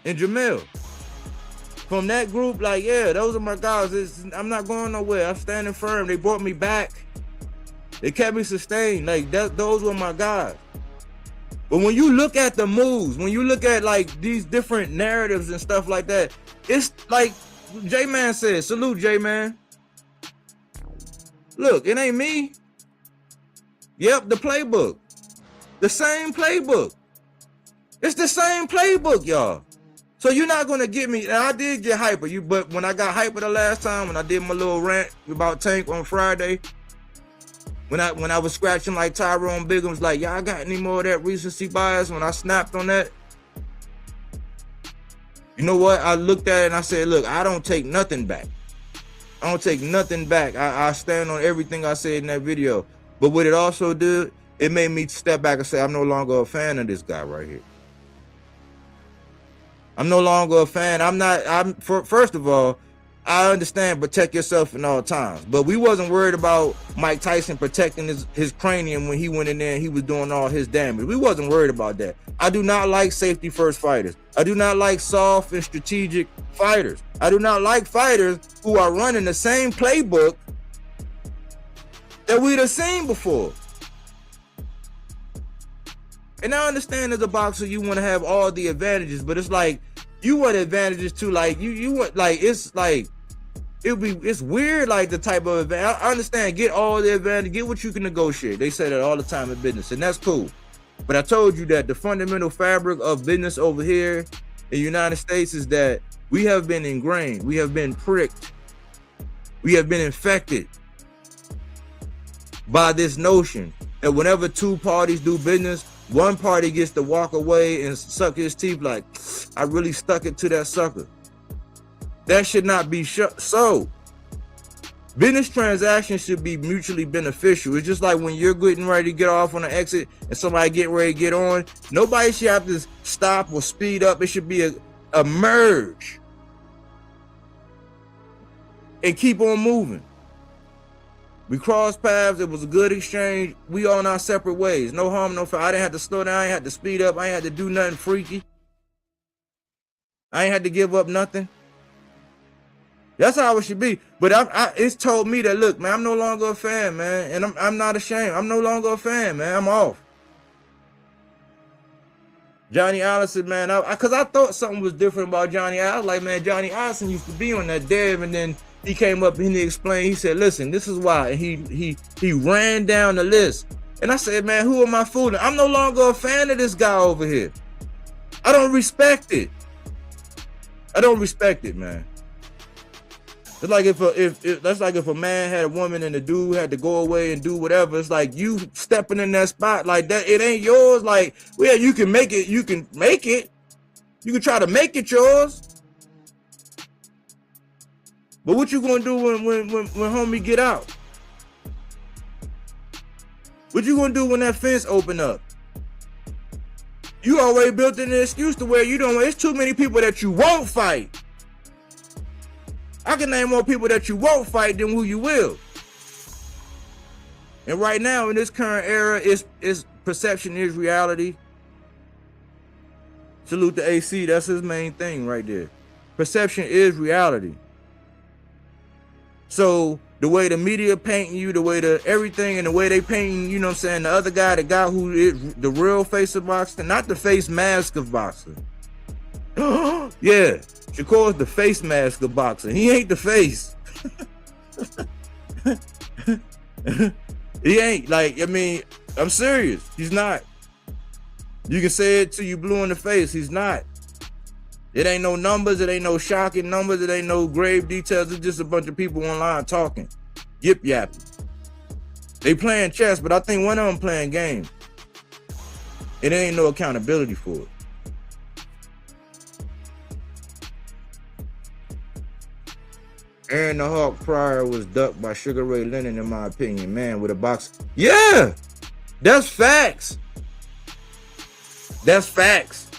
And Jamil. From that group, yeah, those are my guys. I'm not going nowhere. I'm standing firm. They brought me back. They kept me sustained. Those were my guys. But when you look at the moves, when you look at these different narratives and stuff like that, it's like J-Man said, salute J-Man. Look, it ain't me. Yep, the playbook. The same playbook. It's the same playbook, y'all. So you're not gonna get me. And I did get hyper. But when I got hyper the last time, when I did my little rant about Tank on Friday, when I was scratching like Tyrone Bigum's, y'all got any more of that recency bias? When I snapped on that, you know what? I looked at it and I said, look, I don't take nothing back. I don't take nothing back. I stand on everything I said in that video. But what it also did, it made me step back and say, I'm no longer a fan of this guy right here. I'm no longer a fan. First of all, I understand protect yourself in all times, but we wasn't worried about Mike Tyson protecting his cranium when he went in there and he was doing all his damage. We wasn't worried about that. I do not like safety first fighters. I do not like soft and strategic fighters. I do not like fighters who are running the same playbook that we'd have seen before. And I understand as a boxer, you want to have all the advantages, but it's like, you want advantages too. Like you want, like, it's like, it's weird, like the type of advantage. I understand, get all the advantage, get what you can negotiate. They say that all the time in business, and that's cool. But I told you that the fundamental fabric of business over here in the United States is that we have been ingrained, we have been pricked, we have been infected by this notion that whenever two parties do business, one party gets to walk away and suck his teeth like, I really stuck it to that sucker. That should not be so. Business transactions should be mutually beneficial. It's just like when you're getting ready to get off on an exit and somebody get ready to get on. Nobody should have to stop or speed up. It should be a merge and keep on moving. We crossed paths. It was a good exchange. We on our separate ways. No harm, no foul. I didn't have to slow down. I ain't had to speed up. I ain't had to do nothing freaky. I ain't had to give up nothing. That's how it should be. But it's told me that, look, man, I'm no longer a fan, man. And I'm not ashamed. I'm no longer a fan, man. I'm off. Johnny Allison, man, because I thought something was different about Johnny. I was like, man, Johnny Allison used to be on that Dev, and then he came up and he explained. He said, listen, this is why. And he ran down the list. And I said, man, who am I fooling? I'm no longer a fan of this guy over here. I don't respect it. I don't respect it, man. It's like that's like if a man had a woman and the dude had to go away and do whatever. It's like you stepping in that spot like that. It ain't yours. Like, well, you can make it. You can make it. You can try to make it yours. But what you gonna do when homie get out? What you gonna do when that fence open up? You already built in an excuse to where you don't. It's too many people that you won't fight. I can name more people that you won't fight than who you will. And right now in this current era, it's perception is reality. Salute to AC. That's his main thing right there. Perception is reality. So the way the media painting you, the way everything, and the way they painting, you know what I'm saying, the other guy, the guy who is the real face of boxing, not the face mask of boxing. Yeah, Shakur is the face mask of boxing. He ain't the face. He ain't. Like, I mean, I'm serious. He's not. You can say it till you blue in the face. He's not. It ain't no numbers. It ain't no shocking numbers. It ain't no grave details. It's just a bunch of people online talking, yip yapping. They playing chess, but I think one of them playing game. And there ain't no accountability for it. Aaron the Hawk Pryor was ducked by Sugar Ray Leonard, in my opinion. Man, with a box. Yeah, that's facts. That's facts.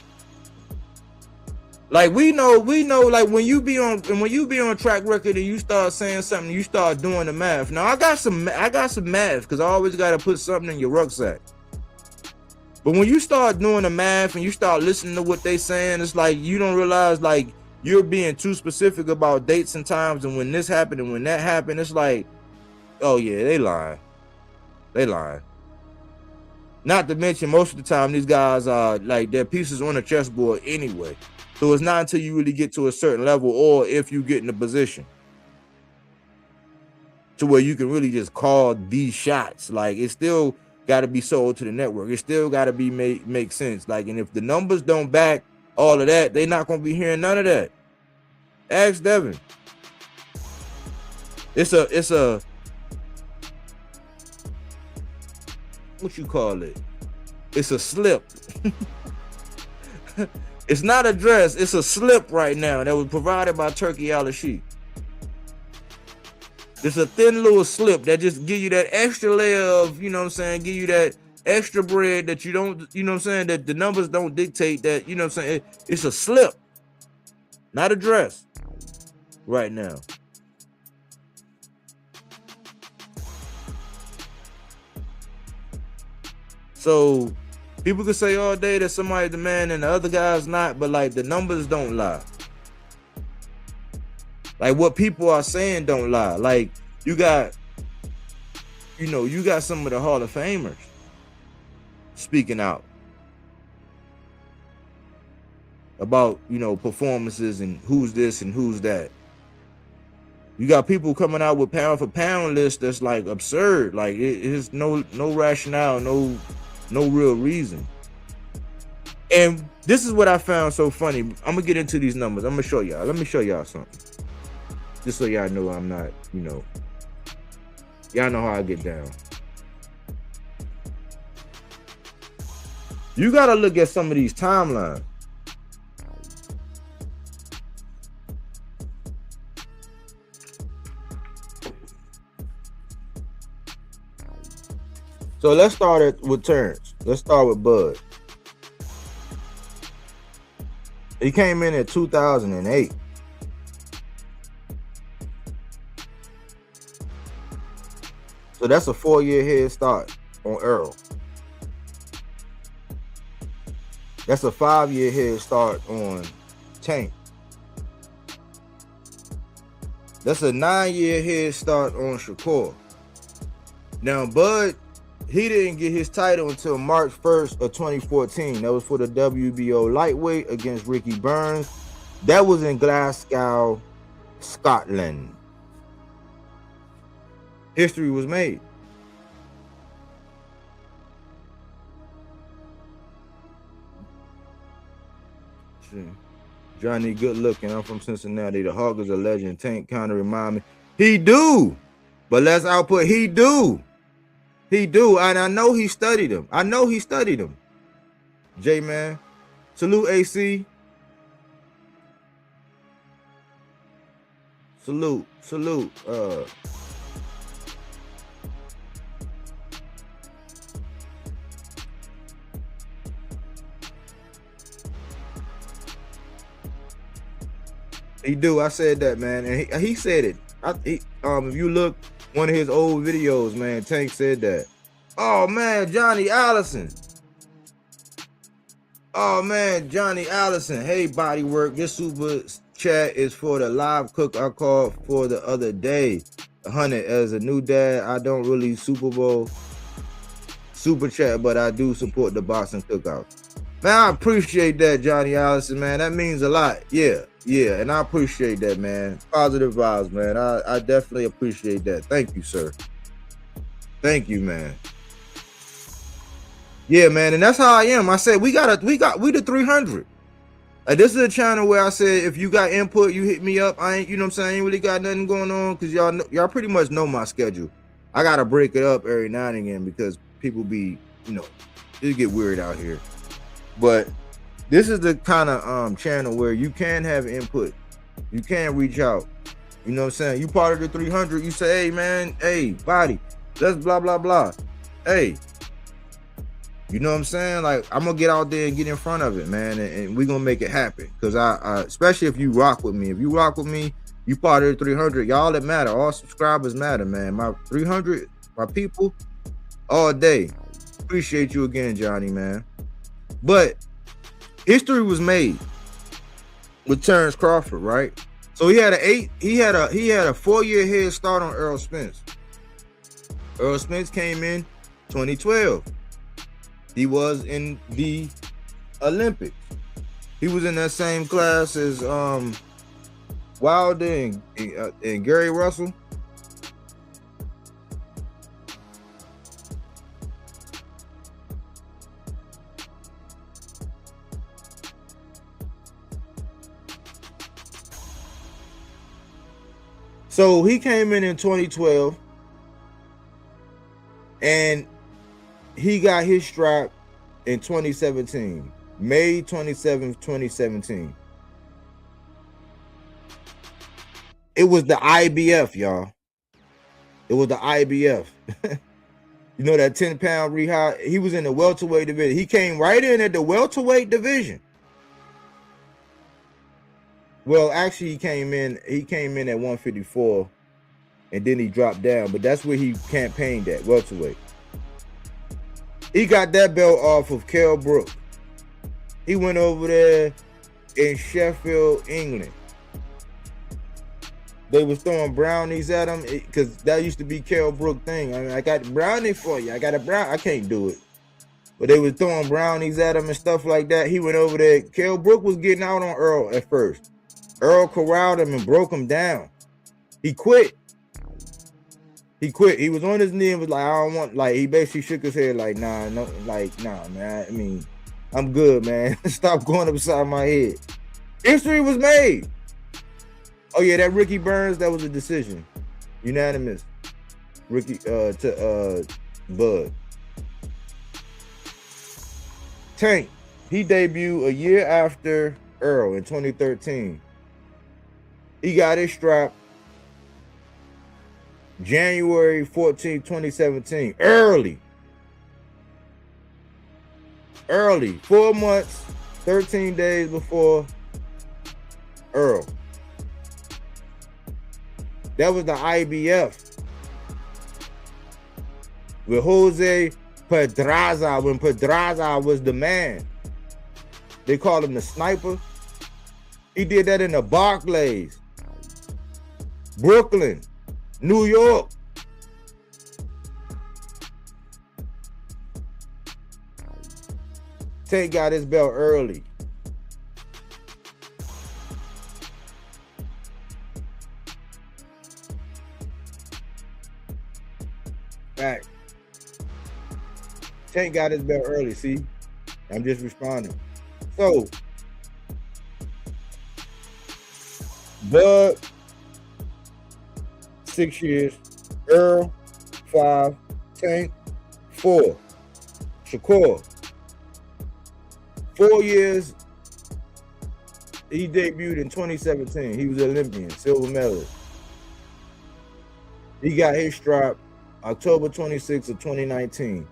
Like we know, like when you be on track record and you start saying something, you start doing the math. Now I got some math, because I always got to put something in your rucksack. But when you start doing the math and you start listening to what they saying, it's like you don't realize, like, you're being too specific about dates and times and when this happened and when that happened. It's like, oh yeah, they lying. They lying. Not to mention, most of the time these guys are like, they're pieces on a chessboard anyway. So it's not until you really get to a certain level, or if you get in a position to where you can really just call these shots. Like, it still got to be sold to the network. It still got to be make sense. Like, and if the numbers don't back all of that, they're not going to be hearing none of that. Ask Devin. It's a what you call it? It's a slip. It's not a dress. It's a slip right now that was provided by Turkey Al-Sheikh. It's a thin little slip that just give you that extra layer of, you know what I'm saying, give you that extra bread that you don't, you know what I'm saying, that the numbers don't dictate that, you know what I'm saying. It's a slip, not a dress. right now. So people could say all day that somebody's the man and the other guy's not, but like the numbers don't lie. Like what people are saying don't lie. Like you got some of the Hall of Famers speaking out about, performances and who's this and who's that. You got people coming out with pound for pound lists that's like absurd. Like it's no rationale, no real reason. And this is what I found so funny. I'm gonna get into these numbers. I'm gonna show y'all. Let me show y'all something. Just so y'all know I'm not, y'all know how I get down. You gotta look at some of these timelines. So let's start with Terrence. Let's start with Bud. He came in at 2008. So that's a 4-year head start on Earl. That's a 5-year head start on Tank. That's a 9-year head start on Shakur. Now, Bud, he didn't get his title until March 1st of 2014. That was for the WBO lightweight against Ricky Burns. That was in Glasgow, Scotland. History was made. Johnny, good looking. I'm from Cincinnati. The Hawk is a legend. Tank kind of remind me. He do. But let's output. He do. And I know he studied him. J-Man. Salute, AC. Salute. He do. I said that, man, and he said it. If you look one of his old videos, man, Tank said that. Oh man, Johnny Allison. Hey, Bodywork. This super chat is for the live cook I called for the other day. 100. As a new dad, I don't really Super Bowl super chat, but I do support the boxing cookout. Man, I appreciate that, Johnny Allison, man. That means a lot. Yeah, and I appreciate that, man. Positive vibes, man. I definitely appreciate that. Thank you, sir. Thank you, man. Yeah, man, and that's how I am. I said we the 300. Like, this is a channel where I said if you got input, you hit me up. I ain't, you know what I'm saying, I ain't really got nothing going on because y'all pretty much know my schedule. I gotta break it up every now and again because people be, it get weird out here. But this is the kind of channel where you can have input. You can reach out. You know what I'm saying? You part of the 300. You say, hey, man, hey, Body, let's blah, blah, blah. Hey, you know what I'm saying? Like, I'm going to get out there and get in front of it, man. And we're going to make it happen. Because I especially if you rock with me. If you rock with me, you part of the 300. Y'all that matter. All subscribers matter, man. My 300, my people, all day. Appreciate you again, Johnny, man. But history was made with Terrence Crawford, right? So he had a 4-year head start on Errol Spence. Errol Spence came in 2012. He was in the Olympics. He was in that same class as Wilder and Gary Russell. So he came in 2012 and he got his strap in 2017, May 27th, 2017. It was the IBF, y'all. It was the IBF. You know that 10-pound rehab? He was in the welterweight division. He came right in at the welterweight division. Well, actually, he came in at 154, and then he dropped down. But that's where he campaigned at, welterweight. He got that belt off of Kell Brook. He went over there in Sheffield, England. They was throwing brownies at him because that used to be Kell Brook thing. I mean, I got brownie for you. I got a brown. I can't do it. But they was throwing brownies at him and stuff like that. He went over there. Kell Brook was getting out on Earl at first. Earl corralled him and broke him down. He quit. He quit. He was on his knee and was like, I don't want, like, he basically shook his head like, nah, no, like, nah, man. I mean, I'm good, man. Stop going upside my head. History was made. Oh, yeah, that Ricky Burns, that was a decision. Unanimous. Ricky to Bud. Tank, he debuted a year after Earl in 2013. He got his strap January 14, 2017. Early. 4 months, 13 days before Earl. That was the IBF with Jose Pedraza, when Pedraza was the man. They called him the sniper. He did that in the Barclays, Brooklyn, New York. Tank got his belt early. Fact. Tank got his belt early. See, I'm just responding. So, Bud, 6 years. Earl, 5. Tank, 4. Shakur, 4 years. He debuted in 2017. He was an Olympian, silver medalist. He got his strap October 26th of 2019.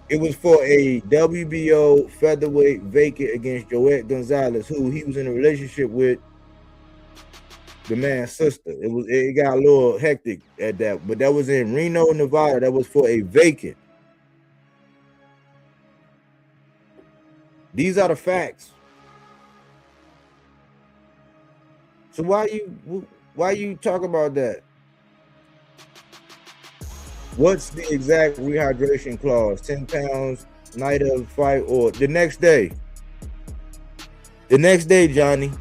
It was for a WBO featherweight vacant against Joette Gonzalez, who he was in a relationship with the man's sister. It got a little hectic at that, but that was in Reno, Nevada. That was for a vacant. These are the facts. So why you talk about that? What's the exact rehydration clause? 10 pounds, night of fight, or the next day? The next day, Johnny.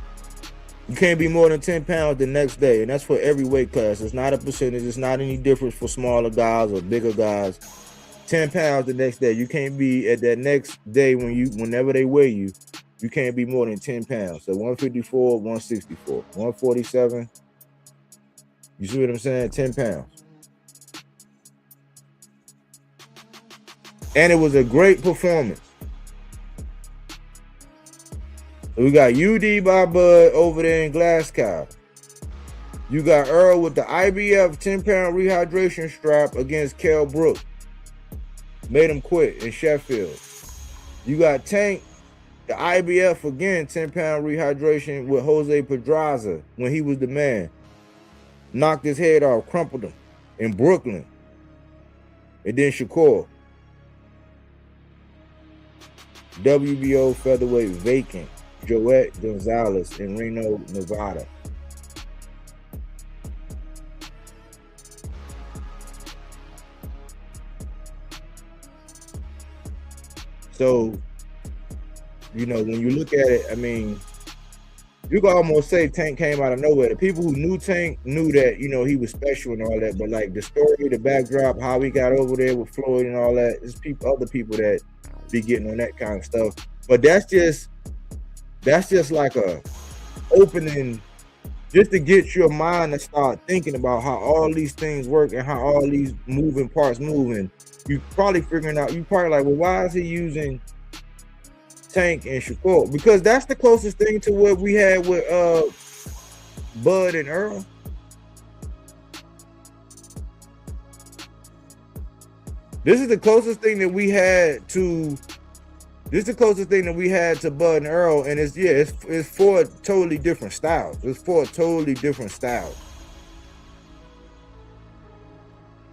You can't be more than 10 pounds the next day, and that's for every weight class. It's not a percentage. It's not any difference for smaller guys or bigger guys. 10 pounds the next day. You can't be at that next day whenever they weigh you. You can't be more than 10 pounds. So 154, 164, 147. You see what I'm saying? 10 pounds. And it was a great performance. So we got UD by Bud over there in Glasgow. You got Earl with the IBF 10-pound rehydration strap against Kell Brook. Made him quit in Sheffield. You got Tank, the IBF again, 10-pound rehydration with Jose Pedraza when he was the man. Knocked his head off, crumpled him in Brooklyn. And then Shakur. WBO featherweight vacant, Joette Gonzalez in Reno, Nevada. So, you know, when you look at it, I mean, you can almost say Tank came out of nowhere. The people who knew Tank knew that, you know, he was special and all that, but like the story, the backdrop, how he got over there with Floyd and all that, there's other people that be getting on that kind of stuff. But that's just like a opening, just to get your mind to start thinking about how all these things work and how all these moving parts move. And you probably figuring out, you probably like, well, why is he using Tank and Shakur? Because that's the closest thing to what we had with Bud and Earl. This is the closest thing that we had to This is the closest thing that we had to Bud and Earl, and it's four totally different styles. It's four totally different styles.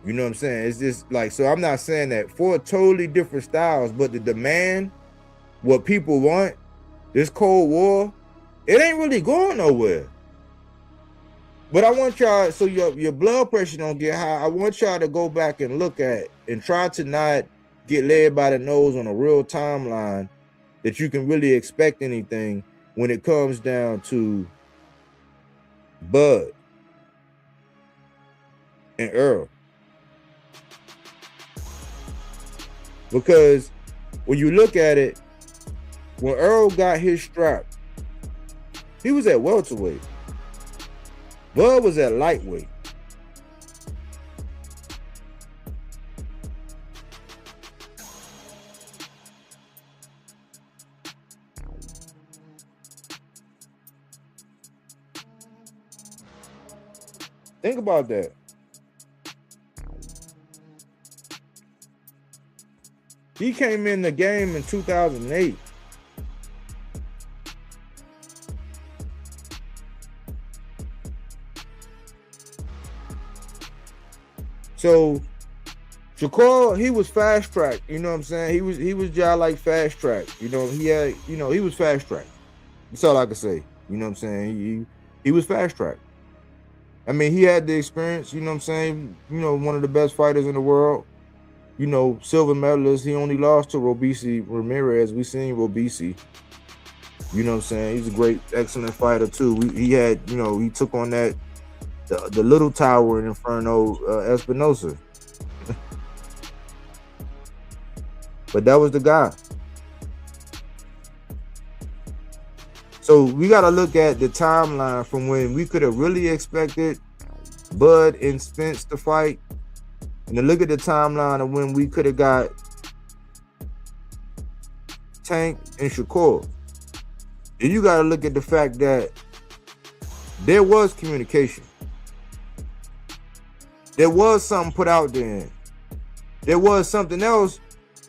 You know what I'm saying? It's just like, so I'm not saying that four totally different styles, but the demand, what people want, this Cold War, it ain't really going nowhere. But I want y'all, so your blood pressure don't get high, I want y'all to go back and look at and try to not get led by the nose on a real timeline that you can really expect anything when it comes down to Bud and Earl. Because when you look at it, when Earl got his strap, he was at welterweight. Bud was at lightweight. Think about that. He came in the game in 2008. So Shakur, he was fast track. You know what I'm saying? He was just like fast track. You know, he was fast track. That's all I can say. You know what I'm saying? He was fast track. I mean, he had the experience, you know what I'm saying? You know, one of the best fighters in the world. You know, silver medalist. He only lost to Robisi Ramirez. We seen Robisi. You know what I'm saying? He's a great, excellent fighter too. He had, you know, he took on that the little tower in Inferno Espinosa. But that was the guy. So we got to look at the timeline from when we could have really expected Bud and Spence to fight, and to look at the timeline of when we could have got Tank and Shakur. And you got to look at the fact that there was communication. There was something put out there. There was something else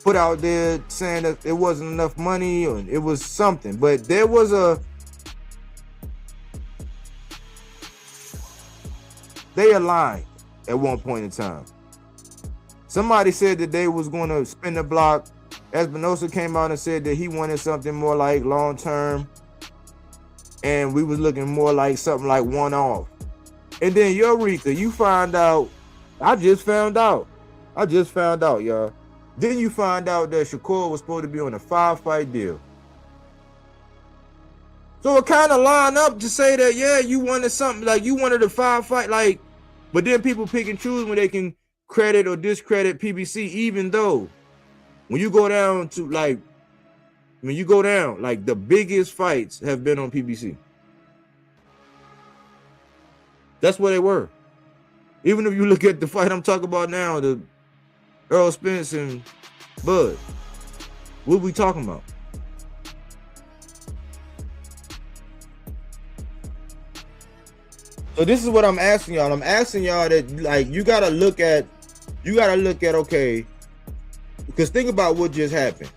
put out there saying that it wasn't enough money, or it was something. But there was they aligned at one point in time. Somebody said that they was going to spin the block. Espinosa came out and said that he wanted something more like long term, and we was looking more like something like one off. And then Eureka, you find out. I just found out, y'all. Then you find out that Shakur was supposed to be on a 5-fight deal. So it kind of lined up to say that, yeah, you wanted something, like you wanted a 5-fight, like, but then people pick and choose when they can credit or discredit PBC, even though when you go down, like the biggest fights have been on PBC. That's where they were. Even if you look at the fight I'm talking about now, the Earl Spence and Bud, what we talking about? So this is what I'm asking y'all. I'm asking y'all that, like, you gotta look at, okay, because think about what just happened.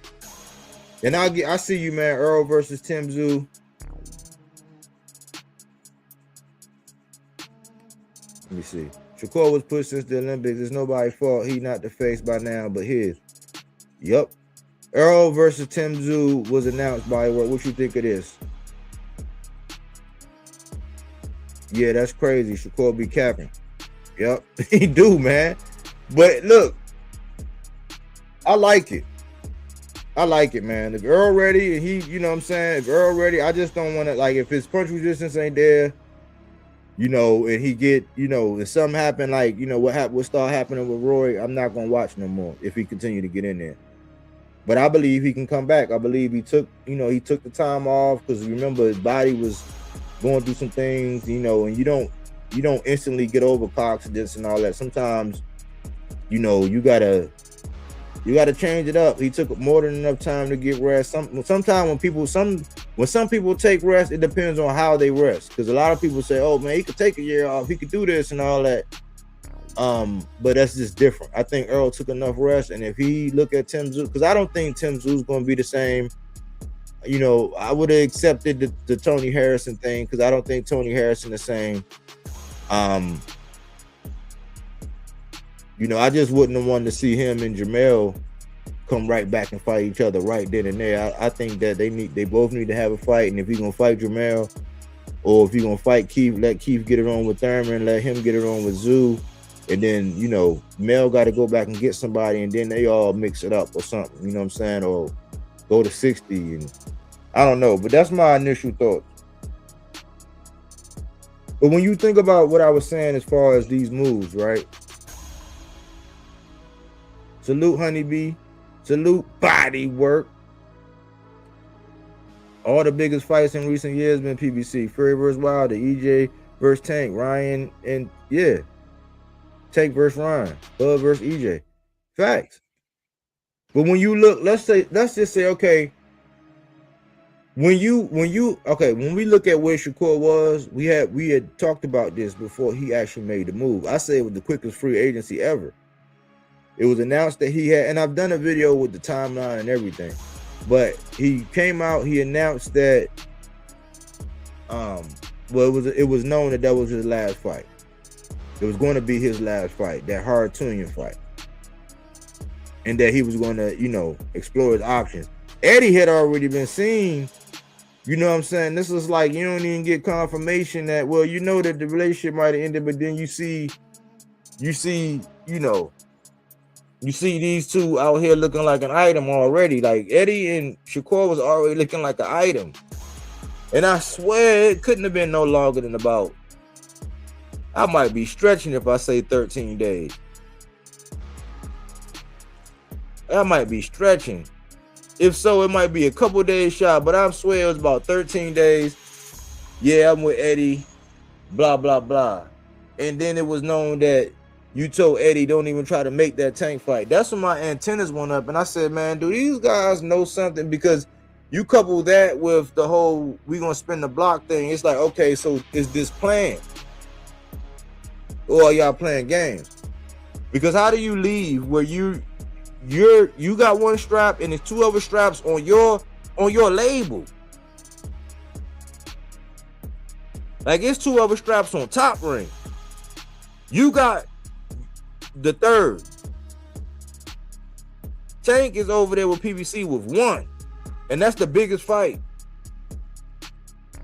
And I see you, man. Earl versus Tim Tszyu. Let me see. Shakur was pushed since the Olympics. It's nobody's fault. He not the face by now, but his. Yup. Earl versus Tim Tszyu was announced by Bodywork. What you think of this? Yeah, that's crazy. Shakur be capping. Yup. He do, man. But look, I like it. I like it, man. If Earl ready, and he, you know what I'm saying? If Earl ready, I just don't want to, like, if his punch resistance ain't there, you know, and he get, you know, if something happen, like, you know, what start happening with Roy, I'm not going to watch no more if he continue to get in there. But I believe he can come back. I believe he took the time off, because remember, his body was going through some things, you know, and you don't instantly get over car accidents and all that. Sometimes, you know, you gotta change it up. He took more than enough time to get rest. Sometimes when some people take rest, it depends on how they rest. Because a lot of people say, "Oh man, he could take a year off. He could do this and all that." But that's just different. I think Earl took enough rest, and if he look at Tim Tszyu, because I don't think Tim Tszyu going to be the same. You know, I would have accepted the Tony Harrison thing because I don't think Tony Harrison the same. You know, I just wouldn't have wanted to see him and Jamel come right back and fight each other right then and there. I think that they both need to have a fight, and if he's gonna fight Jamel, or if he's gonna fight Keith, let Keith get it on with Thurman, let him get it on with Tszyu, and then, you know, Mel got to go back and get somebody, and then they all mix it up or something. You know what I'm saying? Or go to 60, and I don't know, but that's my initial thoughts. But when you think about what I was saying as far as these moves, right? Salute Honeybee, salute Bodywork. All the biggest fights in recent years been PBC. Fury versus Wilder, EJ versus Tank, Ryan, and yeah, Tank versus Ryan, Bud versus EJ. Facts. But when you look, let's just say, okay, when we look at where Shakur was, we had talked about this before he actually made the move. I say it was the quickest free agency ever. It was announced that he had, and I've done a video with the timeline and everything, but he came out, he announced that, well, it was known that was his last fight. It was going to be his last fight, that Haratunian fight, and that he was going to, you know, explore his options. Eddie had already been seen. You know what I'm saying? This is like, you don't even get confirmation that, well, you know that the relationship might have ended, but then you see, you know, you see these two out here looking like an item already. Like Eddie and Shakur was already looking like an item. And I swear it couldn't have been no longer than about, I might be stretching if I say 13 days. I might be stretching. If so, it might be a couple days shot, but I swear it was about 13 days. Yeah, I'm with Eddie, blah, blah, blah. And then it was known that you told Eddie, don't even try to make that Tank fight. That's when my antennas went up, and I said, man, do these guys know something? Because you couple that with the whole we gonna spin the block thing, it's like, okay, so is this planned? Or are y'all playing games? Because how do you leave where you got one strap and there's two other straps on your label? Like, it's two other straps on Top Ring. You got the third. Tank is over there with PBC with one, and that's the biggest fight.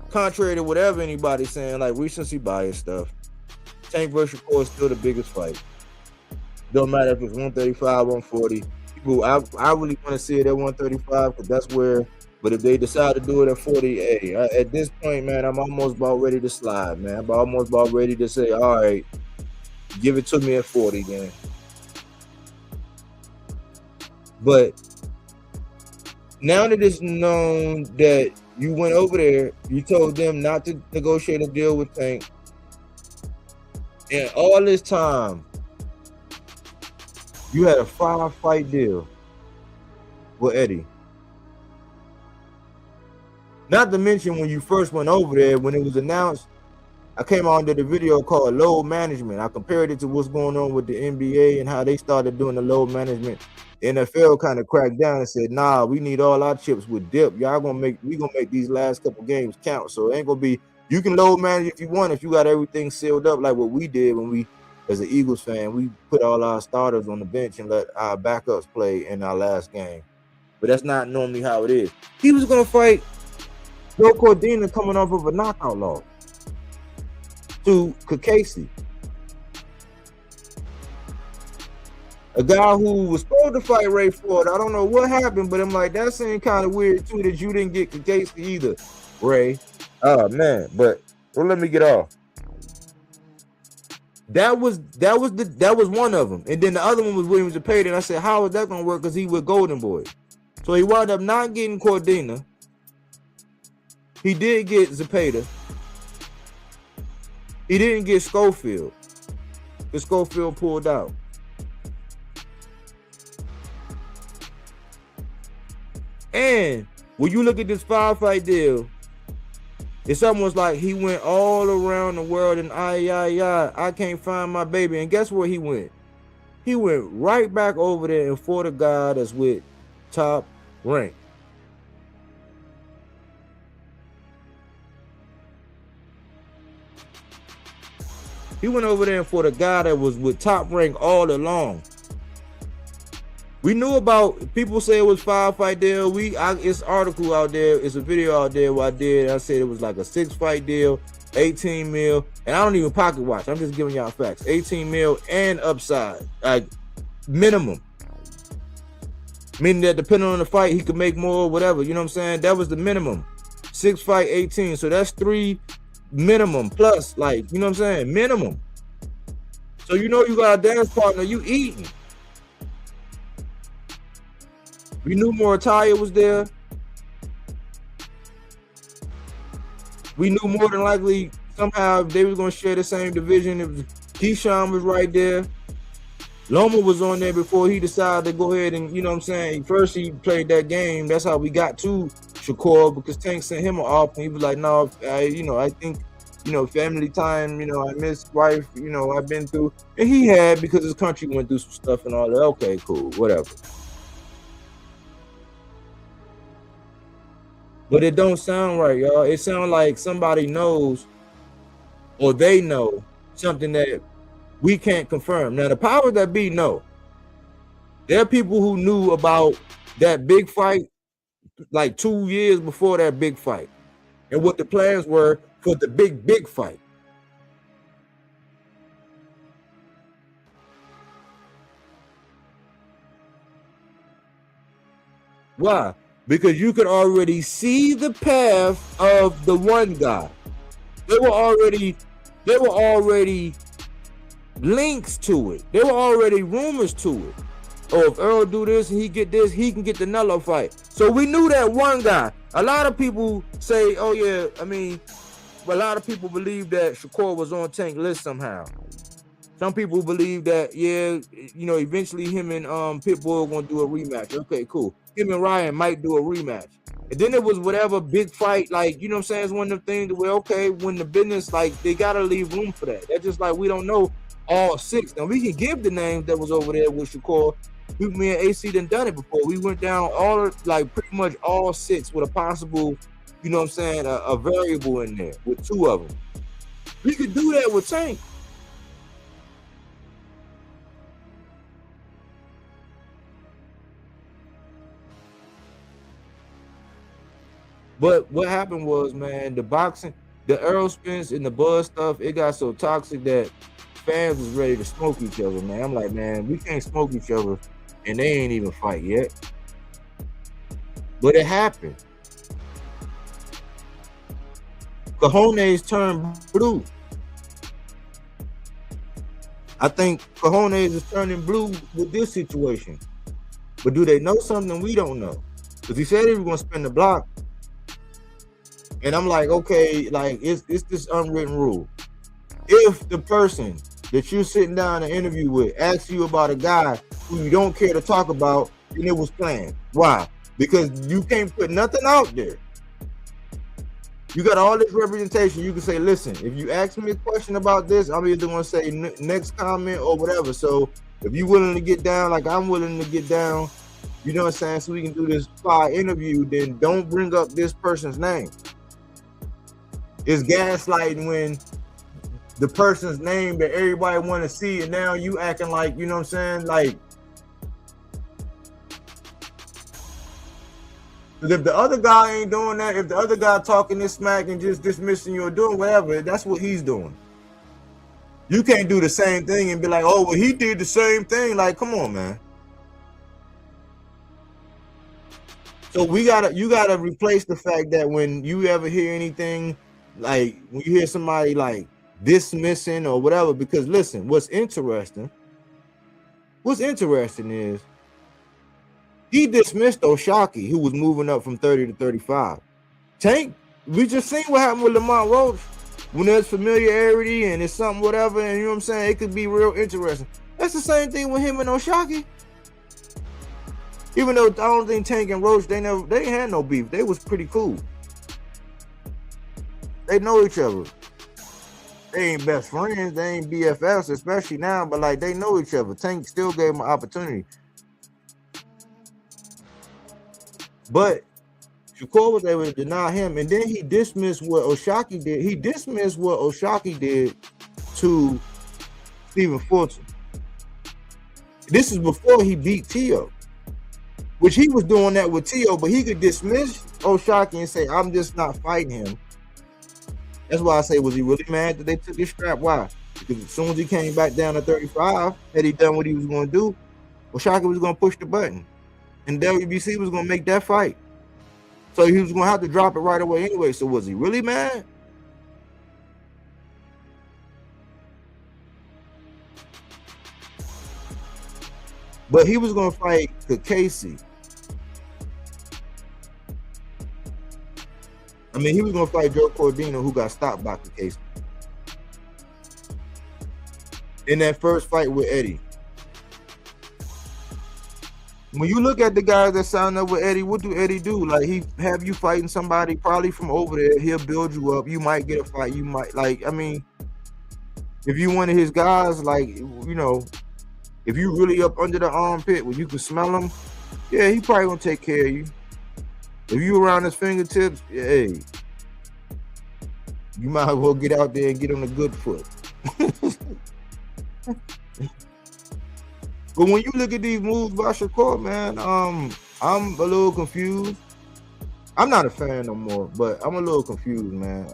Contrary to whatever anybody's saying, like recency bias stuff, Tank versus Shakur is still the biggest fight. Don't matter if it's 135, 140. People, I really want to see it at 135 because that's where. But if they decide to do it at 40, hey, at this point, man, I'm almost about ready to slide, man. I'm almost about ready to say, all right, give it to me at 40 then. But now that it's known that you went over there, you told them not to negotiate a deal with Tank, and all this time, you had a 5-fight deal with Eddie. Not to mention when you first went over there, when it was announced, I came on to the video called Load Management. I compared it to what's going on with the NBA and how they started doing the load management. The NFL kind of cracked down and said, nah, we need all our chips with dip. Y'all we gonna make these last couple games count. So it ain't gonna be, you can load manage if you want, if you got everything sealed up like what we did when we, as an Eagles fan, we put all our starters on the bench and let our backups play in our last game. But that's not normally how it is. He was gonna fight Joe Cordina coming off of a knockout loss to Kakasi, a guy who was supposed to fight Ray Ford. I don't know what happened, but I'm like, that seemed kind of weird too that you didn't get Kakasi either, Ray. Oh man, but well, let me get off. That was one of them, and then the other one was William Zepeda. And I said, how is that gonna work? Because he with Golden Boy, so he wound up not getting Cordina. He did get Zepeda. He didn't get Schofield, because Schofield pulled out. And when you look at this 5-fight deal, It's almost like he went all around the world and I can't find my baby. And guess where he went? He went right back over there and fought a guy that's with Top Rank. He went over there and fought a guy that was with Top Rank all along. We knew about, people say it was 5-fight deal. It's an article out there, it's a video out there where I did. I said it was like a 6-fight deal, 18 mil, and I don't even pocket watch. I'm just giving y'all facts. 18 mil and upside, like minimum. Meaning that depending on the fight, he could make more, whatever. You know what I'm saying? That was the minimum. 6-fight, 18. So that's 3 minimum plus, like, you know what I'm saying? Minimum. So you know you got a dance partner, you eating. We knew Morataya was there. We knew more than likely somehow they was gonna share the same division. It was Keyshawn was right there. Loma was on there before he decided to go ahead and, you know what I'm saying, first he played that game. That's how we got to Shakur, because Tank sent him an offer. He was like, no, I think, family time, I miss wife, I've been through. And he had, because his country went through some stuff and all that. Okay, cool, whatever. But it don't sound right, y'all. It sounds like somebody knows, or they know something that we can't confirm. Now, the powers that be know. There are people who knew about that big fight like 2 years before that big fight and what the plans were for the big fight. Why? Because you could already see the path of the one guy. There were already links to it. There were already rumors to it. Oh, if Earl do this and he get this, he can get the Nello fight. So we knew that one guy. A lot of people say, oh yeah, a lot of people believe that Shakur was on Tank list somehow. Some people believe that, yeah, eventually him and Pitbull are gonna do a rematch. Okay, cool. Him and Ryan might do a rematch. And then it was whatever big fight, like, you know what I'm saying? It's one of the things where, okay, when the business, like, they gotta leave room for that. That's just like, we don't know all 6. Now, we can give the names that was over there with Shakur. Me and AC done it before. We went down pretty much all 6 with a possible, you know what I'm saying, a variable in there with 2 of them. We could do that with Tank. But what happened was, man, the boxing, the Earl Spence and the Buzz stuff, it got so toxic that fans was ready to smoke each other, man. I'm like, man, we can't smoke each other, and they ain't even fight yet. But it happened. Cojones turned blue. I think Cojones is turning blue with this situation. But do they know something we don't know? Because he said he was going to spin the block. And I'm like, okay, like, it's this unwritten rule. If the person that you're sitting down an interview with asks you about a guy who you don't care to talk about, then it was planned. Why? Because you can't put nothing out there. You got all this representation. You can say, listen, if you ask me a question about this, I'm either going to say next comment or whatever. So if you're willing to get down like I'm willing to get down, you know what I'm saying, so we can do this fire interview, then don't bring up this person's name. It's gaslighting when the person's name that everybody want to see, and now you acting like, you know what I'm saying, like, if the other guy ain't doing that, if the other guy talking this smack and just dismissing you or doing whatever, that's what he's doing. You can't do the same thing and be like, oh, well, he did the same thing. Like, come on, man. So you gotta replace the fact that when you ever hear anything, like when you hear somebody like dismissing or whatever, because listen, what's interesting is he dismissed Oshaki, who was moving up from 30 to 35. Tank, we just seen what happened with Lamont Roach. When there's familiarity and it's something whatever, and you know what I'm saying, it could be real interesting. That's the same thing with him and Oshaki. Even though I don't think Tank and Roach, they ain't had no beef. They was pretty cool. They know each other. They ain't best friends, they ain't BFFs, especially now, but like they know each other. Tank still gave him an opportunity. But Shakur was able to deny him, and then he dismissed what Oshaki did. He dismissed what Oshaki did to Stephen Fulton. This is before he beat Tio, which he was doing that with Tio, but he could dismiss Oshaki and say, I'm just not fighting him. That's why I say, was he really mad that they took his strap? Why? Because as soon as he came back down to 35, had he done what he was going to do, Oshaki was going to push the button. And WBC was going to make that fight. So he was going to have to drop it right away anyway. So was he really mad? But he was going to fight Casey. I mean, he was going to fight Joe Cordino, who got stopped by Casey in that first fight with Eddie. When you look at the guys that signed up with Eddie, what do Eddie do? Like, he have you fighting somebody probably from over there. He'll build you up. You might get a fight. You might, like, I mean, if you one of his guys, like, you know, if you really up under the armpit where you can smell him, yeah, he probably gonna take care of you. If you around his fingertips, hey, you might as well get out there and get on the good foot. But when you look at these moves by Shakur, man, I'm a little confused. I'm not a fan no more, but I'm a little confused, man.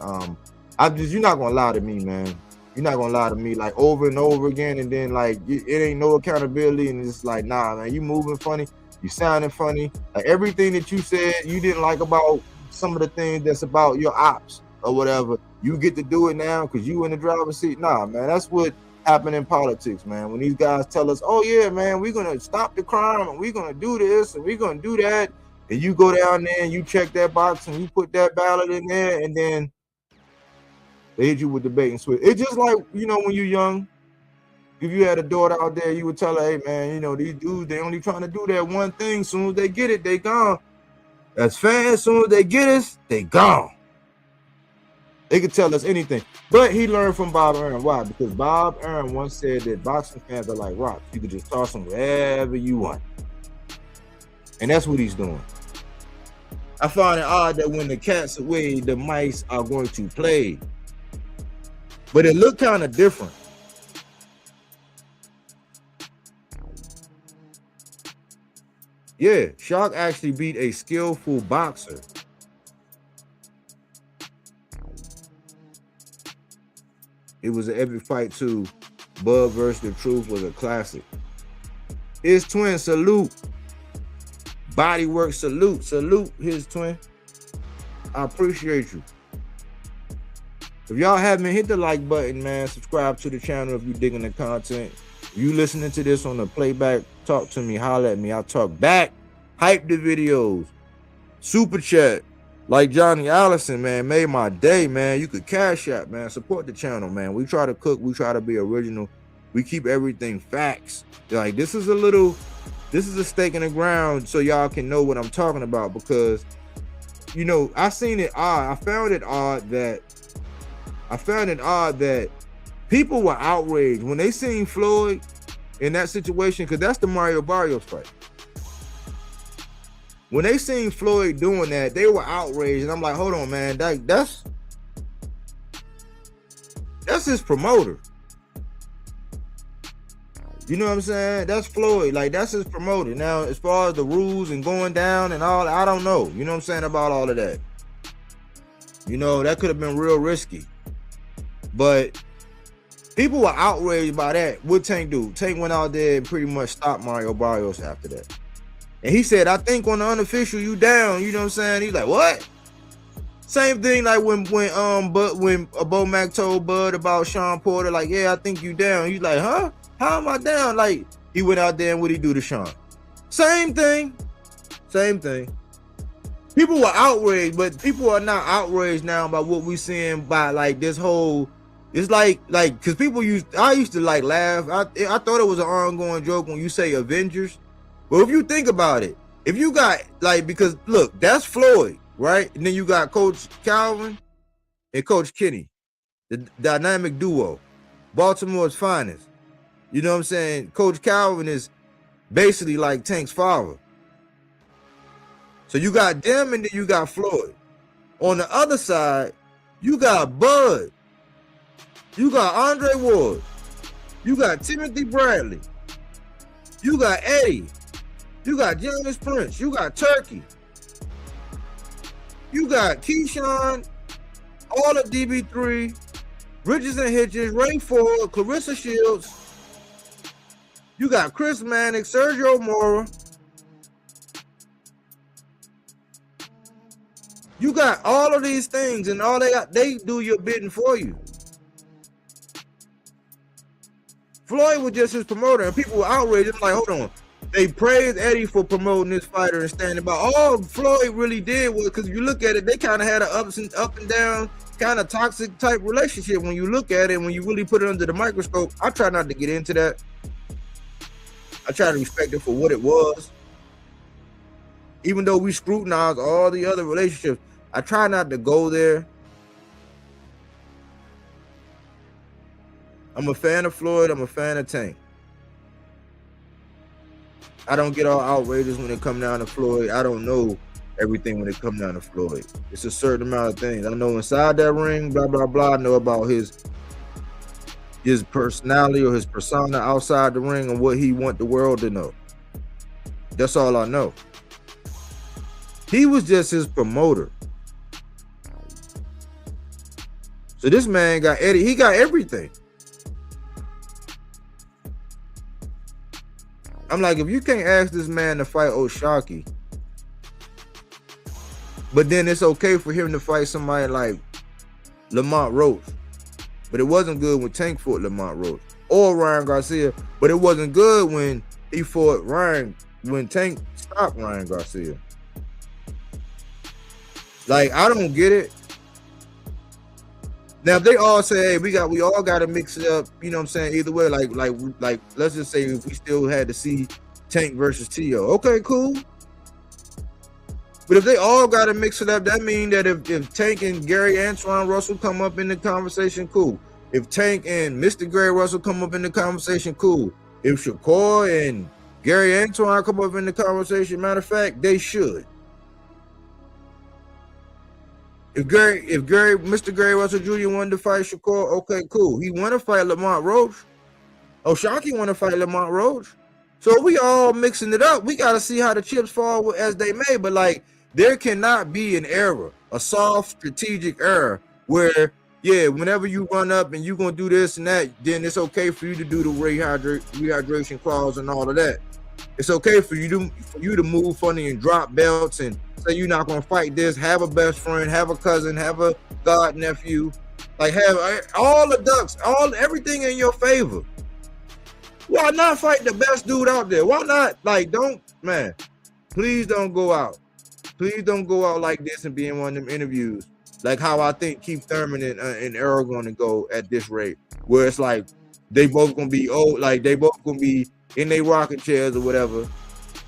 You're not gonna lie to me, man. You're not gonna lie to me like over and over again, and then like it ain't no accountability, and it's like, nah, man, you moving funny. You sounding funny. Like everything that you said you didn't like about some of the things that's about your ops or whatever, you get to do it now because you in the driver's seat. Nah, man, that's what happened in politics, man. When these guys tell us, oh yeah, man, we're gonna stop the crime and we're gonna do this and we're gonna do that, and you go down there and you check that box and you put that ballot in there, and then they hit you with the bait and switch. It's just like, you know, when you're young, if you had a daughter out there, you would tell her, hey, man, you know, these dudes, they only trying to do that one thing. As soon as they get it, they gone. As fans, as soon as they get us, they gone. They could tell us anything. But he learned from Bob Arum. Why? Because Bob Arum once said that boxing fans are like rocks. You could just toss them wherever you want. And that's what he's doing. I find it odd that when the cat's away, the mice are going to play. But it looked kind of different. Yeah, Shock actually beat a skillful boxer. It was an epic fight too. Bud versus The Truth was a classic. His twin, salute. Bodywork, salute. Salute his twin. I appreciate you. If y'all haven't, hit the like button, man. Subscribe to the channel if you're digging the content. If you listening to this on the playback, talk to me, holler at me. I'll talk back. Hype the videos. Super chat. Like Johnny Allison, man, made my day, man. You could cash out, man. Support the channel, man. We try to cook. We try to be original. We keep everything facts. Like, this is a stake in the ground so y'all can know what I'm talking about, because, you know, I found it odd that people were outraged when they seen Floyd in that situation, because that's the Mario Barrios fight. When they seen Floyd doing that, they were outraged, and I'm like, hold on, man, that's his promoter. You know what I'm saying? That's Floyd, like, that's his promoter. Now, as far as the rules and going down and all, I don't know. You know what I'm saying about all of that? You know, that could have been real risky. But people were outraged by that. What Tank do? Tank went out there and pretty much stopped Mario Barrios after that. And he said, I think on the unofficial, you down. You know what I'm saying? He's like, what? Same thing like when Bo Mac told Bud about Sean Porter, like, yeah, I think you down. He's like, huh? How am I down? Like, he went out there and what he do to Sean? Same thing. Same thing. People were outraged, but people are not outraged now by what we seeing by like this whole. It's like because I used to like laugh. I thought it was an ongoing joke when you say Avengers. But if you think about it, if you got like, because look, that's Floyd, right? And then you got Coach Calvin, and Coach Kenny, the dynamic duo, Baltimore's finest. You know what I'm saying? Coach Calvin is basically like Tank's father. So you got them and then you got Floyd. On the other side, you got Bud. You got Andre Ward. You got Timothy Bradley. You got Eddie. You got James Prince. You got Turkey. You got Keyshawn, all of DB3, Richardson Hitchens, Ray Ford, Clarissa Shields. You got Chris Manick, Sergio Mora. You got all of these things, and all they do your bidding for you. Floyd was just his promoter, and people were outraged. I'm like, hold on. They praised Eddie for promoting this fighter and standing by. All Floyd really did was, because you look at it, they kind of had an up and down, kind of toxic type relationship. When you look at it, when you really put it under the microscope, I try not to get into that. I try to respect it for what it was. Even though we scrutinize all the other relationships, I try not to go there. I'm a fan of Floyd. I'm a fan of Tank. I don't get all outrageous when it comes down to Floyd. I don't know everything when it comes down to Floyd. It's a certain amount of things. I know inside that ring, blah, blah, blah. I know about his personality or his persona outside the ring and what he want the world to know. That's all I know. He was just his promoter. So this man got Eddie. He got everything. I'm like, if you can't ask this man to fight O'Shaquie, but then it's okay for him to fight somebody like Lamont Roach. But it wasn't good when Tank fought Lamont Roach or Ryan Garcia. But it wasn't good when he fought when Tank stopped Ryan Garcia. Like, I don't get it. Now, if they all say, hey, we all got to mix it up, you know what I'm saying? Either way, like, let's just say if we still had to see Tank versus T.O. Okay, cool. But if they all got to mix it up, that means that if Tank and Gary Antoine Russell come up in the conversation, cool. If Tank and Mr. Gary Russell come up in the conversation, cool. If Shakur and Gary Antoine come up in the conversation, matter of fact, they should. If Mr. Gary Russell Jr. wanted to fight Shakur, okay, cool. He want to fight Lamont Roach. O'Shaquie want to fight Lamont Roach. So we all mixing it up. We got to see how the chips fall as they may. But like, there cannot be an error, a soft strategic error where, yeah, whenever you run up and you're going to do this and that, then it's okay for you to do the rehydration clause and all of that. It's okay for you to move funny and drop belts and say you're not going to fight this, have a best friend, have a cousin, have a god nephew, like have all the ducks, everything in your favor. Why not fight the best dude out there? Why not? Like, please don't go out. Please don't go out like this and be in one of them interviews. Like how I think Keith Thurman and Errol going to go at this rate, where it's like they both going to be old, like they both going to be in their rocking chairs or whatever,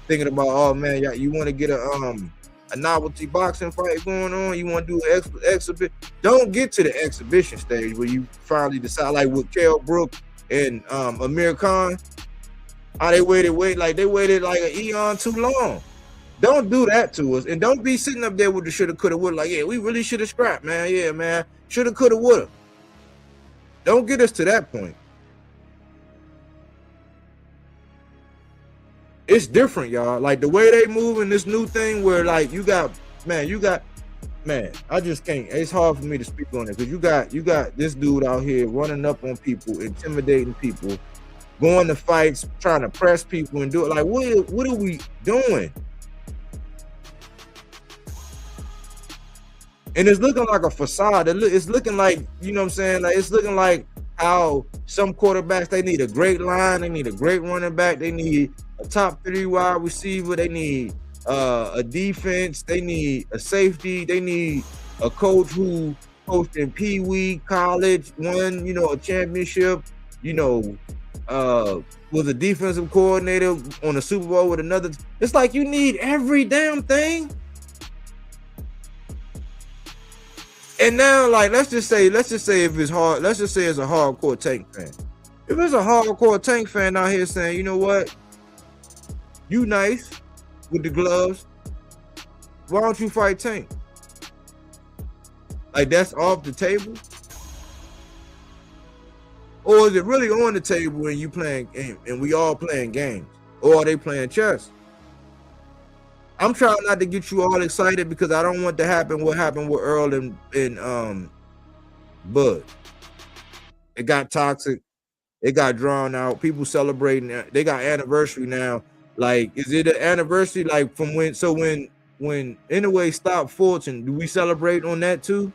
thinking about, oh man, you want to get a novelty boxing fight going on, you want to do an exhibition. Don't get to the exhibition stage where you finally decide, like with Kell Brook and Amir Khan, how they waited like an eon too long. Don't do that to us, and don't be sitting up there with the shoulda, coulda, woulda. Like, yeah, we really should have scrapped, man. Yeah, man, shoulda, coulda, woulda. Don't get us to that point. It's different, y'all. Like the way they move in this new thing where like you got, I just can't. It's hard for me to speak on it because you got this dude out here running up on people, intimidating people, going to fights, trying to press people and do it. Like, what are we doing? And it's looking like a facade. It's looking like, you know what I'm saying? Like, it's looking like how some quarterbacks, they need a great line, they need a great running back, they need a top 3 wide receiver, they need a defense, they need a safety, they need a coach who coached in Pee Wee, college, won, a championship, was a defensive coordinator on a Super Bowl with another. It's like you need every damn thing. And now, like, let's just say if it's hard, let's just say it's a hardcore Tank fan. If it's a hardcore Tank fan out here saying, you know what, you nice with the gloves, why don't you fight Tank? Like, that's off the table? Or is it really on the table and you playing and we all playing games? Or are they playing chess? I'm trying not to get you all excited because I don't want to happen what happened with Earl and Bud. It got toxic. It got drawn out. People celebrating. They got anniversary now. Like, is it an anniversary like from when? So when Anyway stopped Fortune, do we celebrate on that too?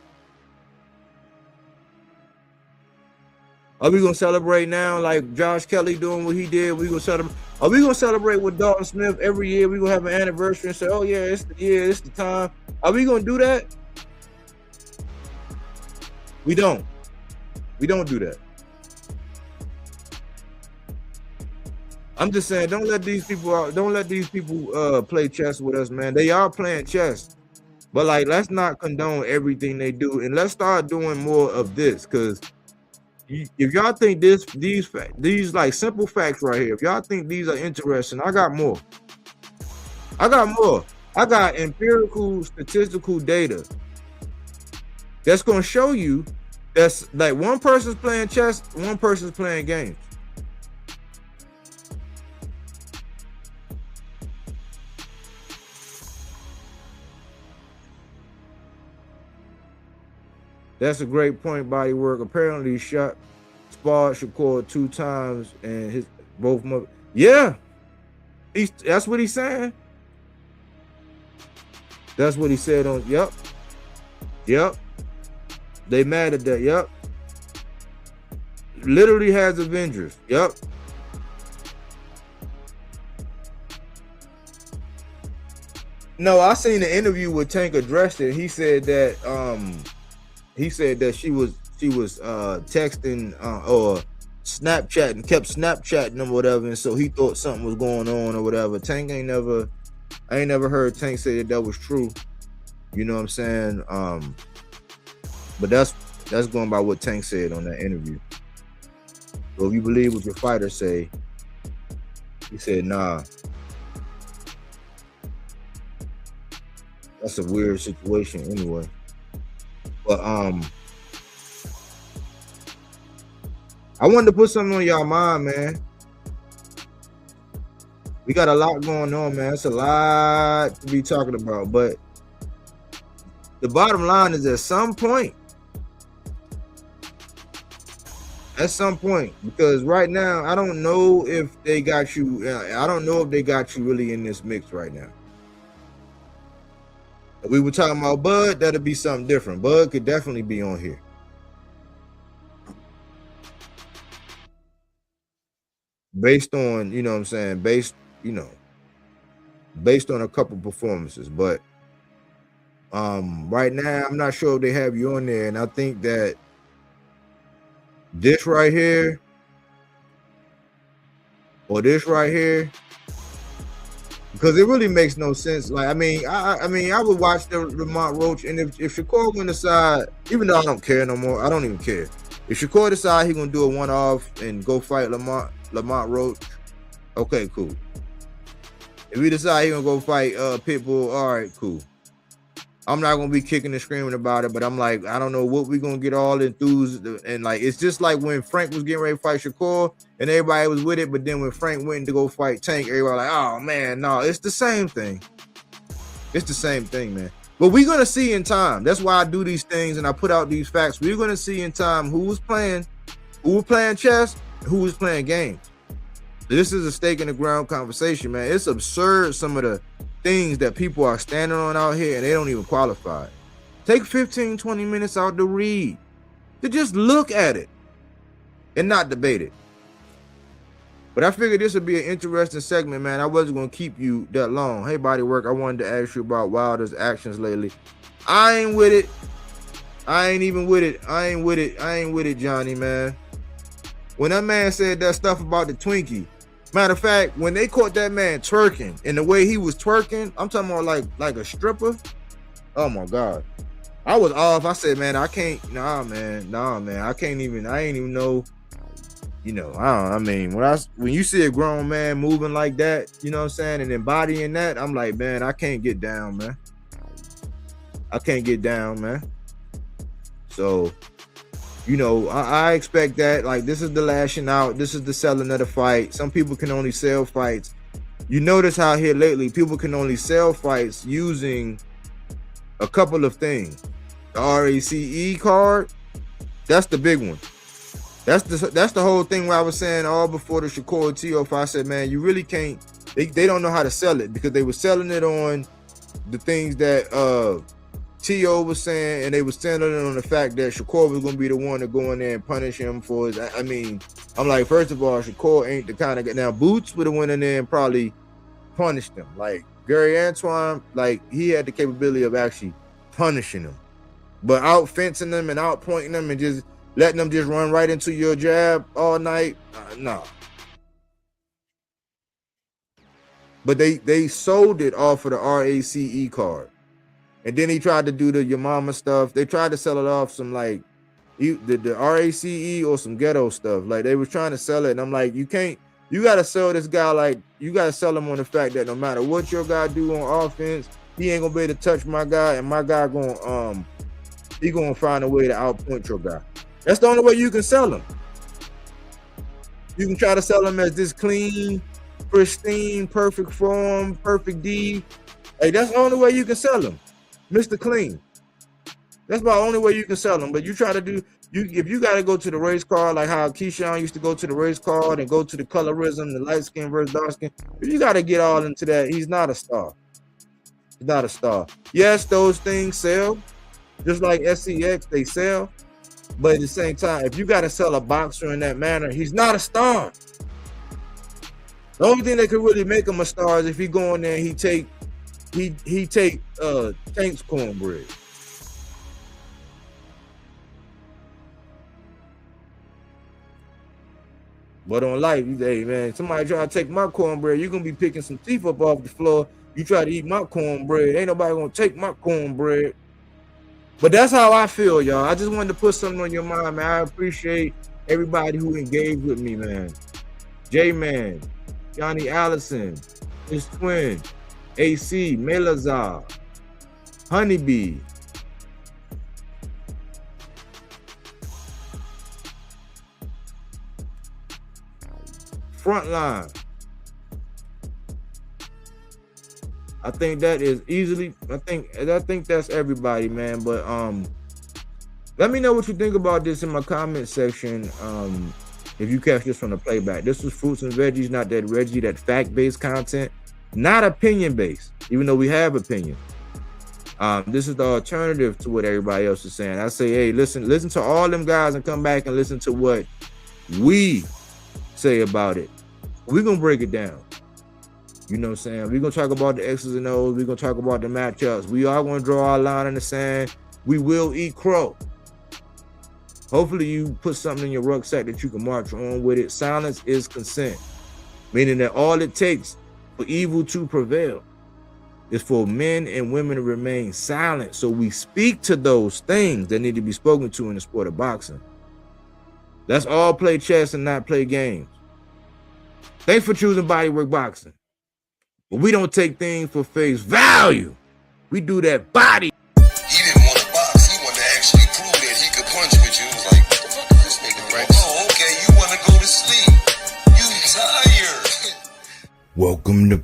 Are we gonna celebrate now like Josh Kelly doing what he did? We gonna celebrate? Are we gonna celebrate with Dalton Smith every year? We gonna have an anniversary and say, oh yeah, it's the time. Are we gonna do that? We don't. We don't do that. I'm just saying, don't let these people play chess with us, man. They are playing chess, but like, let's not condone everything they do, and let's start doing more of this. Because if y'all think these like simple facts right here, if y'all think these are interesting, I got more. I got empirical statistical data that's gonna show you that's like one person's playing chess, one person's playing games. That's a great point, Bodywork. Apparently he sparred Shakur 2 times and his both mother. Yeah. That's what he's saying. That's what he said on Yep. They mad at that. Yep. Literally has Avengers. Yep. No, I seen an interview with Tank addressed it. He said that she was texting or Snapchatting, kept Snapchatting him or whatever, and so he thought something was going on or whatever. Tank I ain't never heard Tank say that was true. You know what I'm saying? But that's going by what Tank said on that interview. So if you believe what your fighter say, he said, nah. That's a weird situation anyway. But I wanted to put something on y'all mind, man. We got a lot going on, man. It's a lot to be talking about, but the bottom line is at some point, because right now I don't know if they got you. I don't know if they got you really in this mix right now. If we were talking about Bud, that'd be something different. Bud could definitely be on here. Based on, you know what I'm saying, based on a couple performances. But right now, I'm not sure if they have you on there. And I think that this right here or this right here, because it really makes no sense. Like, I mean, I would watch the Lamont Roach, and if Shakur went aside, even though I don't care no more, I don't even care. If Shakur decide he gonna do a one-off and go fight Lamont Roach, okay, cool. If we decide he gonna go fight Pitbull, all right, cool. I'm not gonna be kicking and screaming about it, but I'm like, I don't know what we gonna get all enthused, and like, it's just like when Frank was getting ready to fight Shakur and everybody was with it, but then when Frank went to go fight Tank, everybody like, oh man, no, it's the same thing. It's the same thing, man. But we're gonna see in time. That's why I do these things and I put out these facts. We're gonna see in time who was playing chess, and who was playing games. This is a stake in the ground conversation, man. It's absurd, some of the things that people are standing on out here and they don't even qualify. Take 15, 20 minutes out to read, to just look at it and not debate it. But I figured this would be an interesting segment, man. I wasn't going to keep you that long. Hey, Bodywork, I wanted to ask you about Wilder's actions lately. I ain't with it. I ain't even with it. I ain't with it, Johnny, man. When that man said that stuff about the Twinkie, matter of fact, when they caught that man twerking and the way he was twerking, I'm talking about like a stripper. Oh my God. I was off. I said, man, I can't. Nah, man. I ain't even know. You know, I mean, when you see a grown man moving like that, you know what I'm saying, and embodying that, I'm like, man, I can't get down, man. I can't get down, man. So, you know, I expect that. Like, this is the lashing out. This is the selling of the fight. Some people can only sell fights. You notice how here lately, people can only sell fights using a couple of things. The RACE card, that's the big one. That's the whole thing where I was saying all before the Shakur T.O. fight. I said, man, you really can't. They don't know how to sell it because they were selling it on the things that T.O. was saying, and they were selling it on the fact that Shakur was going to be the one to go in there and punish him for his. I mean, I'm like, first of all, Shakur ain't the kind of guy. Now, Boots would have went in there and probably punished him. Like, Gary Antoine, like, he had the capability of actually punishing him. But out fencing them and out pointing them and just letting them just run right into your jab all night, no. But they sold it off of the RACE card. And then he tried to do the your mama stuff. They tried to sell it off some like the RACE or some ghetto stuff. Like they was trying to sell it. And I'm like, you can't, you got to sell this guy like, you got to sell him on the fact that no matter what your guy do on offense, he ain't gonna be able to touch my guy, and my guy gonna he gonna find a way to outpoint your guy. That's the only way you can sell him. You can try to sell him as this clean, pristine, perfect form, perfect D. Hey, that's the only way you can sell him, Mr. Clean. That's about the only way you can sell him. But you try to do, if you got to go to the race card, like how Keyshawn used to go to the race card and go to the colorism, the light skin versus dark skin. If you got to get all into that, he's not a star. He's not a star. Yes, those things sell. Just like SCX, they sell. But at the same time, if you got to sell a boxer in that manner, he's not a star. The only thing that could really make him a star is if he go in there and he take Tank's cornbread. But on life, you say, hey, man, somebody try to take my cornbread, you're gonna be picking some teeth up off the floor. You try to eat my cornbread, ain't nobody gonna take my cornbread. But that's how I feel, y'all. I just wanted to put something on your mind, man. I appreciate everybody who engaged with me, man. J-Man, Johnny Allison, his twin, AC, Melazar, Honeybee. Frontline. I think that is easily, I think that's everybody, man. But let me know what you think about this in my comment section. If you catch this from the playback. This was Fruits and Veggies, not that Reggie, that fact-based content, not opinion-based, even though we have opinion. This is the alternative to what everybody else is saying. I say, hey, listen to all them guys and come back and listen to what we say about it. We're gonna break it down. You know what I'm saying? We're gonna talk about the X's and O's. We're gonna talk about the matchups. We are gonna draw our line in the sand. We will eat crow. Hopefully you put something in your rucksack that you can march on with it. Silence is consent, meaning that all it takes for evil to prevail is for men and women to remain silent. So we speak to those things that need to be spoken to in the sport of boxing. Let's all play chess and not play games. Thanks for choosing Bodywork Boxing. But we don't take things for face value. We do that body. He didn't want to box. He wanted to actually prove that he could punch with you. He was like, what the fuck is this nigga? Right? Oh, okay. You want to go to sleep. You tired. Welcome to